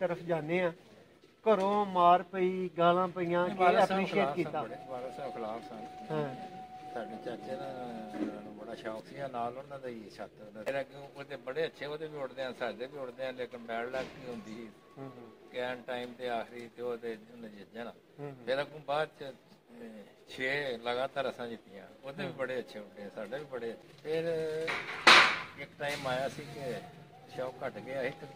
ਤਰਫ ਜਾਂਦੇ ਆ ਘਰੋਂ ਮਾਰ ਪਈ ਗਾਲਾਂ ਪਈਆਂ ਕਿ ਐਪਰੀਸ਼ੀਏਟ ਕੀਤਾ। ਵਾਲਾ ਸਾਹਿਬ ਖਿਲਾਫ ਸਨ। ਹਾਂ ਸਾਡੇ ਚਾਚੇ ਨੂੰ ਬੜਾ ਸ਼ੌਕ ਸੀ ਨਾਲ ਉਹਨਾਂ ਦਾ ਹੀ ਛੱਤ ਮੇਰਾ ਉਹਦੇ ਬੜੇ ਅੱਛੇ ਉਹਦੇ ਵੀ ਉੱਡਦੇ ਆ ਸਾਡੇ ਵੀ ਉੱਡਦੇ ਆ ਲੇਕਿਨ ਬੈਡ ਲੱਕ ਨਹੀਂ ਹੁੰਦੀ ਸੀ ਕਹਿਣ ਟਾਈਮ ਤੇ ਆਖਰੀ ਤੇ ਉਹਦੇ ਜਿੱਤ ਜਾਣਾ ਫਿਰ ਅੱਗੋਂ ਬਾਅਦ ਚ 6 ਲਗਾਤਾਰ ਅਸਾਂ ਜਿੱਤੀਆਂ ਉਹਦੇ ਵੀ ਬੜੇ ਅੱਛੇ ਉੱਡੇ ਸਾਡੇ ਵੀ ਬੜੇ ਫਿਰ ਇੱਕ ਟਾਈਮ ਆਇਆ ਸੀ ਕਿ ਸ਼ੌਕ ਘਟ ਗਿਆ ਸੀ ਤੇ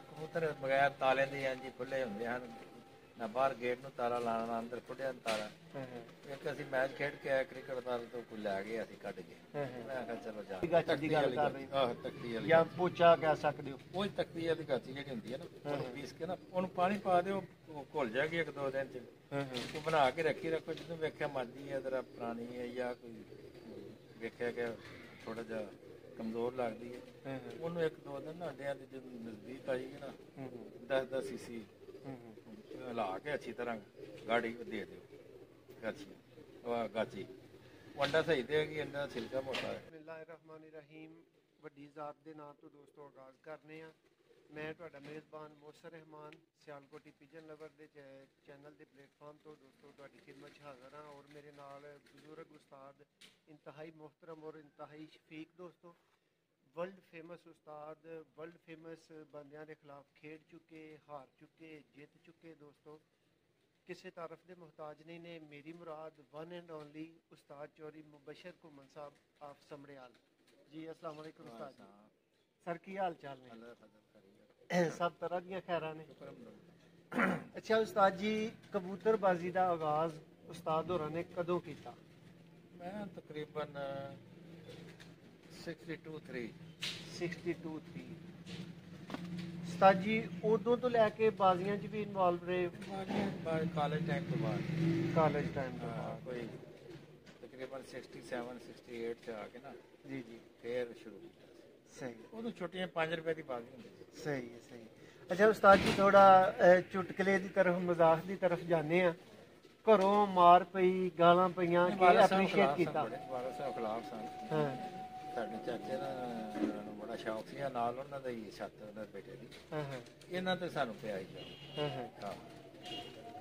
ਕਬੂਤਰ ਬਗੈਰ ਤਾਲੇ ਦੇ ਇੰਝ ਖੁੱਲੇ ਹੁੰਦੇ ਹਨ ਨਾ ਬਾਹਰ ਗੇਟ ਨੂੰ ਤਾਲਾ ਲਾਣਾ ਅੰਦਰ ਖੁੱਲਿਆ ਤਾਲਾ ਇੱਕ ਅਸੀਂ ਮੈਚ ਖੇਡ ਕੇ ਆਏ ਕ੍ਰਿਕਟ ਦਾ ਤੋਂ ਕੋਈ ਲੈ ਗਏ ਅਸੀਂ ਕੱਢ ਕੇ ਮੈਂ ਆਖਿਆ ਚਲੋ ਜਾ ਦੀ ਗੱਲ ਕਰ ਰਹੀ ਆਹ ਤਖਤੀ ਵਾਲੀ ਜਾਂ ਪੋਚਾ ਕਹਿ ਸਕਦੇ ਹੋ ਉਹ ਤਖਤੀ ਵਾਲੀ ਗਾਚੀ ਜਿਹੜੀ ਹੁੰਦੀ ਹੈ ਨਾ ਉਹਨੂੰ ਪੀਸ ਕੇ ਨਾ ਉਹਨੂੰ ਪਾਣੀ ਪਾ ਦਿਓ ਉਹ ਘੁਲ ਜਾਏਗੀ ਇੱਕ ਦੋ ਦਿਨ ਚ ਉਹ ਬਣਾ ਕੇ ਰੱਖੀ ਰੱਖੋ ਜਦੋਂ ਵੇਖਿਆ ਮਰਦੀ ਹੈ ਜਰਾ ਪੁਰਾਣੀ ਹੈ ਜਾਂ ਕੋਈ ਵੇਖਿਆ ਕਿ ਥੋੜਾ ਜਿਹਾ ਕਮਜ਼ੋਰ ਲੱਗਦੀ ਹੈ ਉਹਨੂੰ ਇੱਕ ਦੋ ਦਿਨ ਨਾ ਅੰਡਿਆਂ ਦੇ ਜਦੋਂ ਨਜ਼ਦੀਕ ਆਈ ਨਾ 10-10 ਸੀਸੀ ਹਿਲਾ ਕੇ ਅੱਛੀ ਤਰ੍ਹਾਂ ਗਾੜੀ ਦੇ ਦਿਓ ਗਾਚੀ ਅੰਡਾ ਸਹੀ ਦੇਗੀ ਅੰਡਾ ਛਿਲਕਾ ਮੋਟਾ ਹੈ। ਬਿਸਮਿਲ੍ਲਾਹਿਰਰਹਿਮਾਨਿਰਰਹੀਮ ਵੱਡੀ ਜ਼ਾਤ ਦੇ ਨਾਂ ਤੋਂ ਦੋਸਤੋ ਆਗਾਜ਼ ਕਰਨੇ ਆ। ਮੈਂ ਤੁਹਾਡਾ ਮੇਜ਼ਬਾਨ ਮੋਸਰ ਰਹਿਮਾਨ ਸਿਆਲਕੋਟੀ ਪਿਜਨ ਲਵਰ ਦੇ ਚੈਨਲ ਦੇ ਪਲੇਟਫਾਰਮ ਤੋਂ ਦੋਸਤੋ ਤੁਹਾਡੀ ਖਿਦਮਤ 'ਚ ਹਾਜ਼ਰ ਹਾਂ ਔਰ ਮੇਰੇ ਨਾਲ ਬਜ਼ੁਰਗ ਉਸਤਾਦ ਇੰਤਹਾਈ ਮੁਹਤਰਮ ਔਰ ਇੰਤਹਾਈ ਸ਼ਫੀਕ ਦੋਸਤੋ ਵਰਲਡ ਫੇਮਸ ਉਸਤਾਦ ਵਰਲਡ ਫੇਮਸ ਬੰਦਿਆਂ ਦੇ ਖਿਲਾਫ ਖੇਡ ਚੁੱਕੇ ਹਾਰ ਚੁੱਕੇ ਜਿੱਤ ਚੁੱਕੇ ਦੋਸਤੋ ਕਿਸੇ ਤਾਰਫ ਦੇ ਮੁਹਤਾਜ ਨਹੀਂ ਨੇ। ਮੇਰੀ ਮੁਰਾਦ वन एंड ओनली उस्ताद चौधरी मुबशर घुमन साहब आप समड़ियाल जी। अस्सलाम वालेकुम उस्ताद जी। सर की हाल चाल ने सब तरह दी खैरां ने। अच्छा उस्ताद जी कबूतरबाजी का आगाज उस्ताद होरां ने कदों कीता? मैं तकरीबन 62-3 उस्ताद जी उदों तो लैके बाजियां च भी इन्वॉल्व रहे? कॉलेज टाइम तो बाद कॉलेज टाइम तो बाद कोई तकरीबन 67-68 च आके ना जी जी फिर शुरू किया। सही उदों छोटियां 5 रुपए की बाजी होंदी सी। सही है सही। अच्छा उस्ताद जी थोड़ा चुटकले की तरफ मजाक की तरफ जाने आ घरों मार पई गालां पईयां कि एप्रीशिएट कीता? वाला साहब खिलाफ सन। हाँ ਸਾਡੇ ਚਾਚੇ ਨੂੰ ਬੜਾ ਸ਼ੌਕ ਸੀ ਨਾਲ ਉਹਨਾਂ ਦਾ ਹੀ ਛੱਤ ਉਹਨਾਂ ਦੇ ਬੇਟੇ ਦੀ ਇਹਨਾਂ ਤੇ ਸਾਨੂੰ ਪਿਆ ਹੀ ਜਾ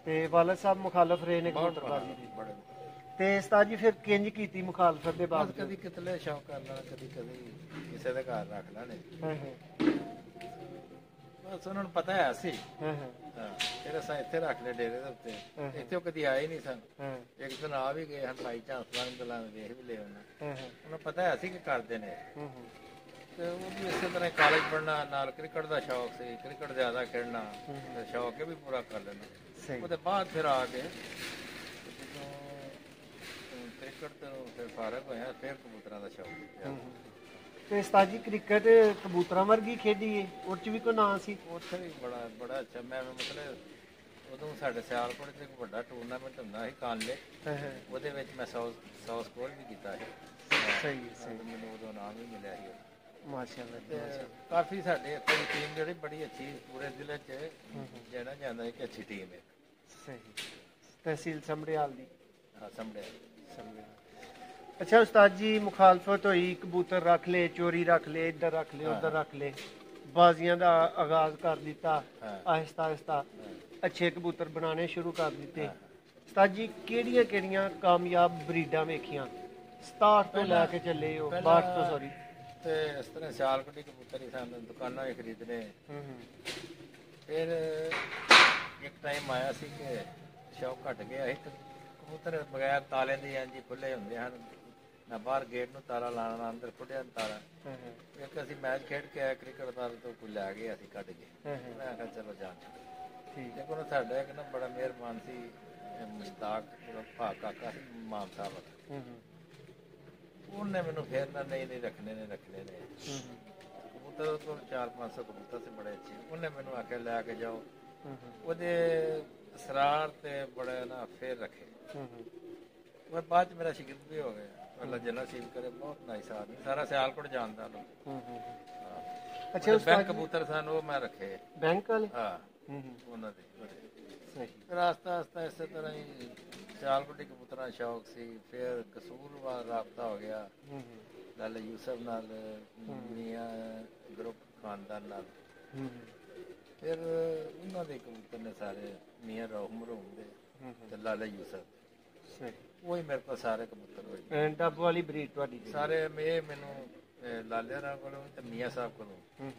ਤੇ ਵਾਲਦ ਸਾਹਿਬ ਮੁਖਾਲਫ ਰਹੇ ਨੇ ਕਬੂਤਰਬਾਜ਼ੀ ਦੇ ਬੜੇ ਤੇ ਉਸਤਾਦ ਜੀ ਫਿਰ ਕਿੰਜ ਕੀਤੀ ਮੁਖਾਲਫਤ ਦੇ ਬਾਅਦ? ਕਦੀ ਕਿਤਲੇ ਸ਼ੌਕ ਕਰ ਲੈਣਾ ਕਦੀ ਕਿਸੇ ਦੇ ਘਰ ਰੱਖ ਲੈਣੇ ਬਸ ਉਹਨਾਂ ਨੂੰ ਪਤਾ ਹੈ ਸੀ ਫਿਰ ਅਸਾਂ ਇੱਥੇ ਰੱਖ ਲਏ ਡੇਰੇ ਦੇ ਉੱਤੇ ਇੱਥੇ ਉਹ ਕਦੀ ਆਏ ਨਹੀਂ ਸਨ ਇੱਕ ਦਿਨ ਆ ਵੀ ਗਏ ਹਨ ਬਾਈ ਚਾਂਸ ਵਾਂਗਲਾਂ ਵੇਖ ਵੀ ਲਿਆ ਉਹਨਾਂ ਪਤਾ ਹੈ ਸੀ ਕਿ ਕਰਦੇ ਨੇ ਤੇ ਉਹ ਵੀ ਇਸੇ ਤਰ੍ਹਾਂ ਕਾਲਜ ਪੜ੍ਹਨਾ ਨਾਲ ਕ੍ਰਿਕਟ ਦਾ ਸ਼ੌਕ ਸੀ ਕ੍ਰਿਕਟ ਜ਼ਿਆਦਾ ਖੇਡਣਾ ਤੇ ਸ਼ੌਕ ਇਹ ਵੀ ਪੂਰਾ ਕਰ ਲੈਣਾ। ਉਹਦੇ ਬਾਅਦ ਫਿਰ ਆ ਕੇ ਜਦੋਂ ਕ੍ਰਿਕਟ ਤੋਂ ਫਿਰ ਫਾਰਗ ਹੋਇਆ ਫਿਰ ਕਬੂਤਰਾਂ ਦਾ ਸ਼ੌਕ ਤੇ ਉਸਤਾਦ ਜੀ ਕ੍ਰਿਕਟ ਕਬੂਤਰਾਂ ਵਰਗੀ ਖੇਡੀ ਏ ਉਹ 'ਚ ਵੀ ਕੋਈ ਨਾਂ ਸੀ? ਉੱਥੇ ਵੀ ਬੜਾ ਅੱਛਾ ਮੈਂ ਮਤਲਬ ਉਦੋਂ ਸਾਡੇ ਸਿਆਲਕੋਟ 'ਚ ਇੱਕ ਵੱਡਾ ਟੂਰਨਾਮੈਂਟ ਹੁੰਦਾ ਸੀ ਕਾਨਲੇ ਉਹਦੇ ਵਿੱਚ ਮੈਂ 100 ਸਕੋਰ ਵੀ ਕੀਤਾ ਸੀ। ਸਹੀ ਮੈਨੂੰ ਉਦੋਂ ਨਾਮ ਵੀ ਮਿਲਿਆ ਸੀ ਮਾਸ਼ਾਅੱਲਾ। ਤੇ ਕਾਫੀ ਸਾਡੇ ਇੱਥੇ ਦੀ ਟੀਮ ਜਿਹੜੀ ਬੜੀ ਅੱਛੀ ਪੂਰੇ ਜ਼ਿਲ੍ਹੇ 'ਚ ਜਾਣਾ ਜਾਂਦਾ ਹੈ ਕਿ ਅੱਛੀ ਟੀਮ ਹੈ। ਸਹੀ ਤਹਿਸੀਲ ਸਮੜਿਆਲ ਦੀ? ਹਾਂ ਸਮੜਿਆਲ। अच्छा उस्ताद जी मुखालफत हुई कबूतर रख ले चोरी रख ले इधर रख ले उधर रख ले बाजियां का आगाज कर दिता आहिस्ता आहिस्ता अच्छे कबूतर बनाने शुरू कर दिते। उस्ताद जी केड़ियां केड़ियां कामयाब ब्रीडां वेखियां 67 तो लैके चले हो 62 तो सॉरी ਤੇ ਇਸ ਤਰ੍ਹਾਂ ਸਿਆਲਕੋਟੀ ਕਬੂਤਰ ਹੀ ਸਾਨੂੰ ਦੁਕਾਨਾਂ ਹੀ ਖਰੀਦਨੇ ਫਿਰ ਇੱਕ ਟਾਈਮ ਆਇਆ ਸੀ ਕਿ ਸ਼ੌਕ ਘਟ ਗਿਆ ਸੀ ਕਬੂਤਰ ਬਗੈਰ ਤਾਲੇ ਦੇ ਇੰਝ ਖੁੱਲੇ ਹੁੰਦੇ ਹਨ ਨਾ ਬਾਹਰ ਗੇਟ ਨੂੰ ਤਾਲਾ ਲਾਣਾ ਅੰਦਰ ਖੁੱਲਿਆ ਤਾਲਾ ਇੱਕ ਅਸੀਂ ਮੈਚ ਖੇਡ ਕੇ ਆਏ ਕ੍ਰਿਕਟ ਦਾ ਤੋਂ ਕੋਈ ਲੈ ਗਏ ਅਸੀਂ ਕੱਢ ਕੇ ਮੈਂ ਆਖਿਆ ਚਲੋ ਜਾਣ ਠੀਕ ਹੈ। ਕੋਲ ਸਾਡਾ ਇੱਕ ਨਾ ਬੜਾ ਮਿਹਰਬਾਨ ਸੀ ਮੁਸ਼ਤਾਕ ਭਾ ਕਾਕਾ ਸੀ ਮਾਨ ਸਾਹਿਬ ਉਹਨੇ ਮੈਨੂੰ ਫੇਰ ਨਾ ਨਹੀਂ ਰੱਖਣੇ ਨੇ ਕਬੂਤਰ ਕੋਲ 400-500 ਕਬੂਤਰ ਸੀ ਬੜੇ ਅੱਛੇ ਉਹਨੇ ਮੈਨੂੰ ਆਖਿਆ ਲੈ ਕੇ ਜਾਓ ਉਹਦੇ ਅਸਰਾਰ ਤੇ ਬੜੇ ਨਾ ਫੇਰ ਰੱਖੇ ਉਹ ਬਾਅਦ ਚ ਮੇਰਾ ਸ਼ਾਗਿਰਦ ਵੀ ਹੋ ਗਿਆ ਅੱਲਾ ਜੰਨਤ ਨਸੀਬ ਕਰੇ ਬਹੁਤ ਨਾਈਸ ਆਦਮੀ ਸਾਰਾ ਸਿਆਲਕੋਟ ਜਾਣਦਾ ਲੋਕ। ਅੱਛਾ ਬੈਂਕ ਕਬੂਤਰ ਸਨ ਉਹ ਮੈਂ ਰੱਖੇ ਬੈਂਕ ਵਾਲੇ ਉਹਨਾਂ ਦੇ ਫਿਰ ਆਸਤਾ ਆਸਤਾ ਇਸੇ ਤਰ੍ਹਾਂ ਹੀ ਸਿਆਲਕੋਟੀ ਕਬੂਤਰਾਂ ਸ਼ੌਕ ਸੀ ਫਿਰ ਕਸੂਰਵਾਰ ਰਾਬਤਾ ਹੋ ਗਿਆ ਲਾਲਾ ਯੂਸਫ ਨਾਲ ਮੀਆਂ ਗਰੁੱਪ ਖਾਨਦਾਨ ਨਾਲ ਫਿਰ ਉਹਨਾਂ ਦੇ ਕਬੂਤਰ ਨੇ ਸਾਰੇ ਮੀਆਂ ਰੋਹਮ ਦੇ ਤੇ ਲਾਲਾ ਯੂਸਫ ਸਹੀ ਉਹੀ ਮੇਰੇ ਕੋਲ ਸਾਰੇ ਕਬੂਤਰ ਹੋਏ ਡੱਬ ਵਾਲੀ ਬਰੀਡ ਤੁਹਾਡੀ ਜੀ। ਸਾਰੇ ਇਹ ਮੈਨੂੰ ਲਾਲੇ ਰਾਮ ਕੋਲੋਂ ਤੇ ਮੀਆਂ ਸਾਹਿਬ ਕੋਲੋਂ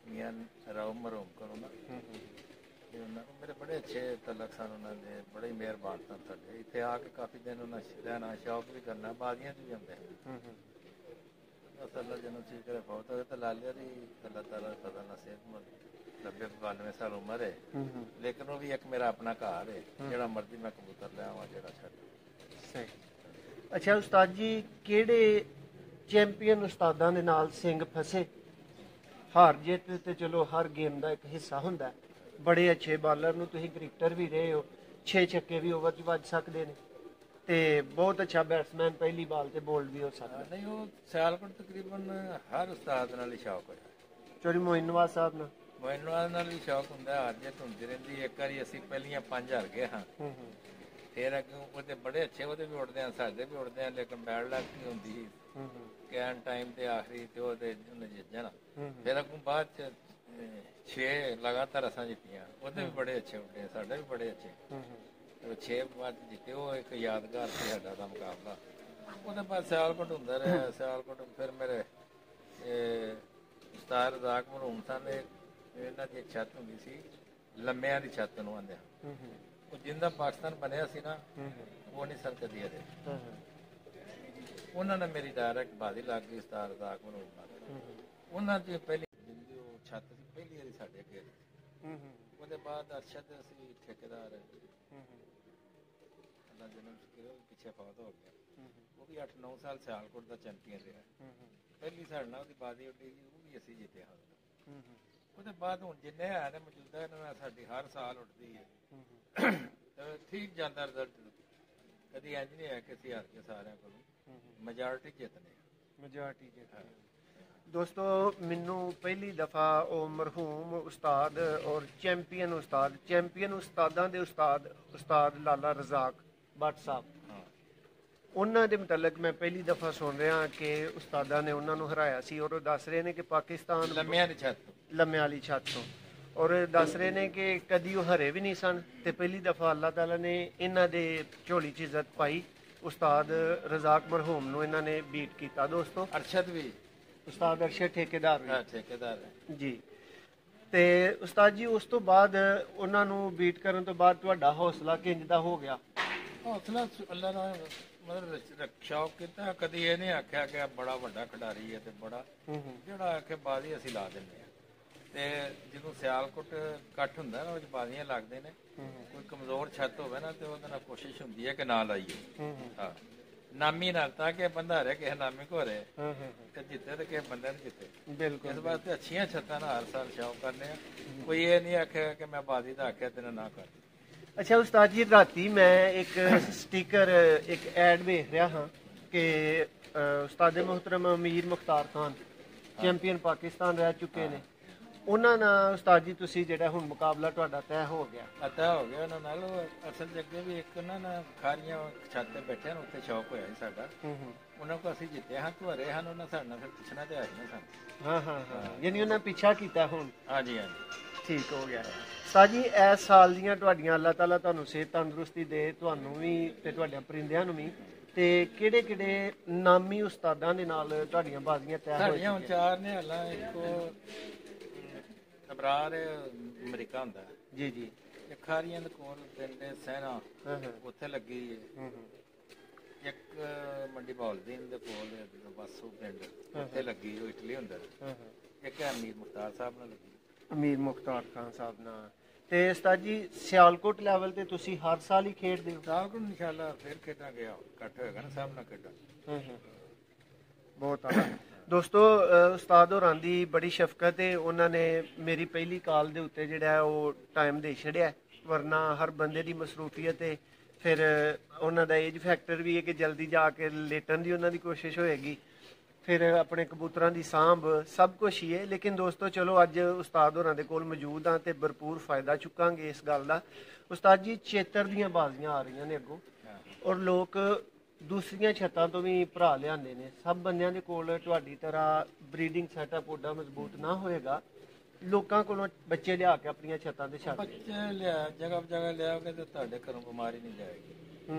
ਮੀਆਂ ਰੋਹਮ ਕੋਲੋਂ ਨਾ ਤੇ ਉਹਨਾਂ ਨੂੰ ਮੇਰੇ ਬੜੇ ਅੱਛੇ ਤਲਕ ਸਨ ਉਹਨਾਂ ਦੇ ਬੜੇ ਮਿਹਰਬਾਨ ਸਨ ਸਾਡੇ ਇੱਥੇ ਆ ਕੇ ਕਾਫੀ ਦਿਨ ਉਹਨਾਂ ਰਹਿਣਾ ਸ਼ੌਕ ਵੀ ਕਰਨਾ ਬਾਜ਼ੀਆਂ 'ਚ ਵੀ ਜਾਂਦੇ ਅੱਲਾ ਜਨ ਠੀਕ ਕਰੇ ਬਹੁਤ ਹੋਵੇ ਤਾਂ ਲਾਲੇ ਦੀ ਅੱਲਾ ਤਾਲਾ ਸਦਾ ਨਸੀਹਤ 90-92 ਸਾਲ ਉਮਰ ਹੈ ਲੇਕਿਨ ਉਹ ਵੀ ਇੱਕ ਮੇਰਾ ਆਪਣਾ ਘਰ ਹੈ ਜਿਹੜਾ ਮਰਜ਼ੀ ਮੈਂ ਕਬੂਤਰ ਲੈ ਆਵਾਂ ਜਿਹੜਾ ਛੱਡ। ਸਹੀ। ਅੱਛਾ ਉਸਤਾਦ ਜੀ ਕਿਹੜੇ ਚੈਂਪੀਅਨ ਉਸਤਾਦਾਂ ਦੇ ਨਾਲ ਸਿੰਘ ਫਸੇ? ਹਾਰ ਜਿੱਤ ਤੇ ਚਲੋ ਹਰ ਗੇਮ ਦਾ ਇੱਕ ਹਿੱਸਾ ਹੁੰਦਾ, ਬੜੇ ਅੱਛੇ ਬਾਲਰ ਨੂੰ ਤੁਸੀਂ ਕ੍ਰਿਕਟਰ ਵੀ ਰਹੇ ਹੋ, 6 ਛੱਕੇ ਵੀ ਓਵਰ 'ਚ ਵੱਜ ਸਕਦੇ ਨੇ ਤੇ ਬਹੁਤ ਅੱਛਾ ਬੈਟਸਮੈਨ ਪਹਿਲੀ ਬਾਲ ਤੇ ਬੋਲਡ ਵੀ ਹੋ ਸਕਦਾ। ਨਹੀਂ ਉਹ ਸਿਆਲਕੋਟ ਤਕਰੀਬਨ ਹਰ ਉਸਤਾਦ ਨਾਲ ਹੀ ਸ਼ੌਕ ਹੋਇਆ। ਚੋਰੀ ਮੋਇਨ ਨਵਾਜ਼ ਸਾਹਿਬ ਨਾਲ ਮੋਇਨਵਾਲ ਨਾਲ ਵੀ ਸ਼ੌਕ ਹੁੰਦਾ, ਹਾਰ ਜਿੱਤ ਹੁੰਦੀ ਰਹਿੰਦੀ। ਇੱਕ ਵਾਰੀ ਅਸੀਂ ਪਹਿਲੀਆਂ 5 ਹਾਰ ਗਏ ਹਾਂ, ਫਿਰ ਅੱਗੇ ਉਹਦੇ ਬੜੇ ਅੱਛੇ ਉਹਦੇ ਵੀ ਉੱਡਦੇ ਆ ਸਾਡੇ ਵੀ ਉੱਡਦੇ ਆ, ਲੇਕਿਨ ਬੈਡ ਲੱਕ ਨਹੀਂ ਹੁੰਦੀ ਕਹਿਣ ਟਾਈਮ ਤੇ ਆਖਰੀ ਤੇ ਉਹਦੇ ਜਿੱਤ ਜਾਣਾ। ਫਿਰ ਅੱਗੋਂ ਬਾਅਦ ਚ 6 ਲਗਾਤਾਰ ਅਸਾਂ ਜਿੱਤੀਆਂ, ਉਹਦੇ ਵੀ ਬੜੇ ਅੱਛੇ ਉੱਡੇ, ਸਾਡੇ ਵੀ ਬੜੇ ਅੱਛੇ 6 ਬਾਅਦ ਜਿੱਤੇ। ਉਹ ਇੱਕ ਯਾਦਗਾਰ ਸੀ ਸਾਡਾ ਦਾ ਮੁਕਾਬਲਾ। ਉਹਦੇ ਬਾਅਦ ਸਿਆਲਕੋਟ ਹੁੰਦਾ ਰਿਹਾ। ਸਿਆਲਕੋਟ ਫਿਰ ਮੇਰੇ ਉਸਤਾਦ ਰਜ਼ਾਕ ਮਰਹੂਮ ਸਨ, ਇਹਨਾਂ ਦੀ ਛੱਤ ਹੁੰਦੀ ਸੀ ਲੰਮਿਆਂ ਦੀ ਛੱਤ ਨੂੰ ਆਂਦੇ ਉਹ ਜਿੰਦਾ ਪਾਕਿਸਤਾਨ ਬਣਿਆ ਸੀ ਨਾ ਉਹ ਨਹੀਂ ਸਰ ਕਦੀ ਇਹਦੇ ਉਹਨਾਂ ਨੇ ਮੇਰੀ ਡਾਇਰੈਕਟ ਬਾਜ਼ੀ ਲੱਗ ਗਈ ਉਸਤਾਦ ਰਜ਼ਾਕ ਮਰਹੂਮ ਨਾਲ। ਉਹਨਾਂ ਦੀ ਪਹਿਲੀ ਜਿੰਦੀ ਉਹ ਛੱਤ ਸੀ ਪਹਿਲੀ ਵਾਰੀ ਸਾਡੇ ਅੱਗੇ। ਉਹਦੇ ਬਾਅਦ ਅਰਸ਼ਦ ਅਸੀਂ ਠੇਕੇਦਾਰ ਜਨਮ ਪਿੱਛੇ ਫੌਤ ਹੋ ਗਿਆ, ਉਹ ਵੀ 8-9 ਸਾਲ ਸਿਆਲਕੋਟ ਦਾ ਚੈਂਪੀਅਨ ਰਿਹਾ। ਪਹਿਲੀ ਸਾਡੇ ਨਾਲ ਉਹਦੀ ਬਾਜ਼ੀ ਉੱਡੀ ਉਹ ਵੀ ਅਸੀਂ ਜਿੱਤੇ ਹਾਂ। ਉਹਦੇ ਬਾਅਦ ਹੁਣ ਜਿੰਨੇ ਹੈ ਨੇ ਮੌਜੂਦਾ ਇਹਨਾਂ ਨਾਲ ਸਾਡੀ ਹਰ ਸਾਲ ਉੱਠਦੀ ਹੈ, ਠੀਕ ਜਾਂਦਾ ਰਿਜ਼ਲਟ। ਕਦੀ ਇੰਝ ਨਹੀਂ ਹੈ ਕਿ ਅਸੀਂ ਹਾਰ ਕੇ ਸਾਰਿਆਂ ਕੋਲੋਂ ਮੈਜੋਰਟੀ ਜਿੱਤਨੇ। ਮੈਜੋਰਟੀ ਜਿੱਤਨੇ। ਦੋਸਤੋ ਮੈਨੂੰ ਪਹਿਲੀ ਦਫਾ ਉਹ ਮਰਹੂਮ ਉਸਤਾਦ ਔਰ ਚੈਂਪੀਅਨ ਉਸਤਾਦਾਂ ਦੇ ਉਸਤਾਦ ਲਾਲਾ ਰਜ਼ਾਕ ਭੱਟ ਸਾਹਿਬ, ਉਹਨਾਂ ਦੇ ਮੁਤਲਕ ਮੈਂ ਪਹਿਲੀ ਦਫਾ ਸੁਣ ਰਿਹਾ ਕਿ ਉਸਤਾਦਾਂ ਨੇ ਉਹਨਾਂ ਨੂੰ ਹਰਾਇਆ ਸੀ ਔਰ ਉਹ ਦੱਸ ਰਹੇ ਨੇ ਕਿ ਪਾਕਿਸਤਾਨ ਲੰਮਿਆਂ ਵਾਲੀ ਛੱਤ ਤੋਂ, ਔਰ ਦੱਸ ਰਹੇ ਨੇ ਕਿ ਕਦੀ ਉਹ ਹਰੇ ਵੀ ਨਹੀਂ ਸਨ ਤੇ ਪਹਿਲੀ ਦਫਾ ਅੱਲਾਹ ਤਾਲਾ ਨੇ ਇਹਨਾਂ ਦੇ ਝੋਲੀ 'ਚ ਇੱਜ਼ਤ ਪਾਈ। ਉਸਤਾਦ ਰਜ਼ਾਕ ਮਰਹੂਮ ਨੂੰ ਇਹਨਾਂ ਨੇ ਬੀਟ ਕੀਤਾ। ਦੋਸਤੋ ਅਰਸ਼ਦ ਵੀ ਉਸਤਾਦ ਅਰਸ਼ਦ ਠੇਕੇਦਾਰ ਠੇਕੇਦਾਰ ਜੀ। ਤੇ ਉਸਤਾਦ ਜੀ ਉਸ ਤੋਂ ਬਾਅਦ ਉਹਨਾਂ ਨੂੰ ਬੀਟ ਕਰਨ ਤੋਂ ਬਾਅਦ ਤੁਹਾਡਾ ਹੌਸਲਾ ਕਿੰਜ ਦਾ ਹੋ ਗਿਆ? ਹੌਸਲਾ ਅੱਲਾ ਨੇ ਮਤਲਬ ਸ਼ੌਕ ਕੀਤਾ। ਕਦੀ ਇਹ ਨਹੀਂ ਆਖਿਆ ਕਿ ਬੜਾ ਵੱਡਾ ਖਿਡਾਰੀ ਹੈ ਤੇ ਬੜਾ ਜਿਹੜਾ ਆਖੇ ਬਾਜ਼ੀ ਅਸੀਂ ਲਾ ਦਿੰਦੇ ਹਾਂ। ਤੇ ਜਦੋਂ ਸਿਆਲਕੋਟ ਇਕੱਠ ਹੁੰਦਾ ਨਾ ਉਹ ਬਾਜ਼ੀਆਂ ਲੱਗਦੇ ਨੇ, ਕੋਈ ਕਮਜ਼ੋਰ ਛੱਤ ਹੋਵੇ ਨਾ ਤੇ ਉਹਦੇ ਨਾਲ ਕੋਸ਼ਿਸ਼ ਹੁੰਦੀ ਹੈ ਕਿ ਨਾ ਲਾਈਏ। ਹਾਂ ਨਾਮੀ ਨਾਲ ਤਾਂ ਕਿ ਬੰਦਾ ਹਰੇ ਕਿਸੇ ਨਾਮੀ ਕੋ ਹਰੇ ਤੇ ਜਿੱਤੇ ਤੇ ਕਿਸੇ ਬੰਦੇ ਨੂੰ ਜਿੱਤੇ। ਬਿਲਕੁਲ ਇਸ ਵਾਸਤੇ ਅੱਛੀਆਂ ਛੱਤਾਂ ਨਾਲ ਹਰ ਸਾਲ ਸ਼ੌਕ ਕਰਨੇ ਆ। ਕੋਈ ਇਹ ਨਹੀਂ ਆਖਿਆ ਕਿ ਮੈਂ ਬਾਜ਼ੀ ਦਾ ਆਖਿਆ ਤੈਨੂੰ ਨਾ ਕਰ। ਅੱਛਾ ਉਸਤਾਦ ਜੀ ਰਾਤੀ ਮੈਂ ਇੱਕ ਸਟੀਕਰ ਇੱਕ ਐਡ ਵੇਖ ਰਿਹਾ ਹਾਂ ਕਿ ਉਸਤਾਦ ਮੁਹਤਰਮ ਅਮੀਰ ਮੁਖਤਾਰ ਖਾਨ ਚੈਂਪੀਅਨ ਪਾਕਿਸਤਾਨ ਰਹਿ ਚੁੱਕੇ ਨੇ, ਉਹਨਾਂ ਨਾਲ ਉਸਤਾਦ ਜੀ ਤੁਸੀਂ ਜਿਹੜਾ ਹੁਣ ਮੁਕਾਬਲਾ ਤੁਹਾਡਾ ਤੈਅ ਹੋ ਗਿਆ? ਤੈਅ ਹੋ ਗਿਆ ਉਹਨਾਂ ਨਾਲ। ਅਸਲ ਚ ਅੱਗੇ ਵੀ ਇੱਕ ਨਾ ਖਾਰੀਆਂ ਛੱਤ ਤੇ ਬੈਠੇ ਨੇ, ਉੱਥੇ ਸ਼ੌਕ ਹੋਇਆ ਸੀ ਸਾਡਾ। ਉਹਨਾਂ ਕੋਲ ਅਸੀਂ ਜਿੱਤੇ ਹਾਂ, ਤੁਹਰੇ ਹਨ, ਉਹਨਾਂ ਸਾਡੇ ਨਾਲ ਫਿਰ ਪੁੱਛਣਾ ਤੇ ਆਇਆ ਨਾ ਸਾਨੂੰ। ਯਾਨੀ ਉਹਨਾਂ ਪਿੱਛਾ ਕੀਤਾ ਹੁਣ? ਹਾਂਜੀ ਹਾਂਜੀ ਠੀਕ ਹੋ ਗਿਆ। ਉਸਤਾਦ ਜੀ ਇਸ ਸਾਲ ਦੀਆਂ ਤੁਹਾਡੀਆਂ ਅੱਲਾਹ ਤਾਲਾ ਤੁਹਾਨੂੰ ਸਿਹਤ ਤੰਦਰੁਸਤੀ ਦੇ, ਤੁਹਾਨੂੰ ਵੀ ਤੇ ਤੁਹਾਡੇ ਪਰਿੰਦਿਆਂ ਨੂੰ ਵੀ, ਤੇ ਕਿਹੜੇ ਕਿਹੜੇ ਨਾਮੀ ਉਸਤਾਦਾਂ ਦੇ ਨਾਲ ਤੁਹਾਡੀਆਂ ਬਾਜ਼ੀਆਂ ਤੈਅ ਹੋਈਆਂ? ਸਾਡੀਆਂ ਹੁਣ 4 ਨੇ ਹਾਲਾਂ। ਇੱਕ ਅਬਰਾਰ ਅਮਰੀਕਾ ਹੁੰਦਾ ਜੀ ਜੀ, ਇੱਕ ਖਾਰੀਆਂ ਦੇ ਕੋਲ ਪਿੰਡ ਸਹਿਣਾ ਉੱਥੇ ਲੱਗੀ ਹੈ। ਇੱਕ ਮੰਡੀ ਬੌਲਦੀਨ ਦੇ ਕੋਲ ਬਾਸੂ ਪਿੰਡ ਉੱਥੇ ਲੱਗੀ, ਉਹ ਇਟਲੀ ਹੁੰਦਾ। ਇੱਕ ਅਮੀਰ ਮੁਖਤਾਰ ਸਾਹਿਬ ਨਾਲ ਲੱਗੀ, ਅਮੀਰ ਮੁਖਤਾਰ ਖਾਨ ਸਾਹਿਬ ਨਾਲ। ਤੇ ਉਸਤਾਦ ਜੀ ਸਿਆਲਕੋਟ ਲੈਵਲ ਤੇ ਤੁਸੀਂ ਹਰ ਸਾਲ ਹੀ ਖੇਡਦੇ ਹੋ? ਸਿਆਲਕੋਟ ਇਨਸ਼ਾਅੱਲਾ ਫਿਰ ਖੇਡਾਂਗੇ, ਇਕੱਠ ਹੋਏਗਾ ਨਾ ਸਭ ਨਾਲ ਖੇਡਾਂ। ਬਹੁਤ ਆਲਾ। ਦੋਸਤੋ ਉਸਤਾਦ ਹੋਰਾਂ ਦੀ ਬੜੀ ਸ਼ਫਕਤ ਹੈ, ਉਹਨਾਂ ਨੇ ਮੇਰੀ ਪਹਿਲੀ ਕਾਲ ਦੇ ਉੱਤੇ ਜਿਹੜਾ ਉਹ ਟਾਈਮ ਦੇ ਛੜਿਆ, ਵਰਨਾ ਹਰ ਬੰਦੇ ਦੀ ਮਸਰੂਫੀਅਤ ਹੈ। ਫਿਰ ਉਹਨਾਂ ਦਾ ਏਜ ਫੈਕਟਰ ਵੀ ਹੈ ਕਿ ਜਲਦੀ ਜਾ ਕੇ ਲੇਟਣ ਦੀ ਉਹਨਾਂ ਦੀ ਕੋਸ਼ਿਸ਼ ਹੋਏਗੀ, ਫਿਰ ਆਪਣੇ ਕਬੂਤਰਾਂ ਦੀ ਸਾਂਭ, ਸਭ ਕੁਛ ਹੀ ਹੈ। ਲੇਕਿਨ ਦੋਸਤੋ ਚਲੋ ਅੱਜ ਉਸਤਾਦ ਹੋਰਾਂ ਦੇ ਕੋਲ ਮੌਜੂਦ ਹਾਂ ਤੇ ਭਰਪੂਰ ਫਾਇਦਾ ਚੁੱਕਾਂਗੇ ਇਸ ਗੱਲ ਦਾ। ਉਸਤਾਦ ਜੀ ਚੇਤਰ ਦੀਆਂ ਬਾਜ਼ੀਆਂ ਆ ਰਹੀਆਂ ਨੇ ਅੱਗੋਂ, ਔਰ ਲੋਕ ਦੂਸਰੀਆਂ ਛੱਤਾਂ ਤੋਂ ਵੀ ਭਰਾ ਲਿਆਂਦੇ ਨੇ। ਸਭ ਬੰਦਿਆਂ ਦੇ ਕੋਲ ਤੁਹਾਡੀ ਤਰ੍ਹਾਂ ਬਰੀਡਿੰਗ ਸੈਟਅਪ ਓਡਾ ਮਜ਼ਬੂਤ ਨਾ ਹੋਏਗਾ, ਲੋਕਾਂ ਕੋਲੋਂ ਬੱਚੇ ਲਿਆ ਕੇ ਆਪਣੀਆਂ ਛੱਤਾਂ ਤੇ ਛੱਡ ਦਿੰਦੇ। ਬੱਚੇ ਲਿਆ ਜਗ੍ਹਾ ਲਿਆਓਗੇ ਤੇ ਤੁਹਾਡੇ ਘਰੋਂ ਬਿਮਾਰੀ ਨਹੀਂ ਜਾਏਗੀ।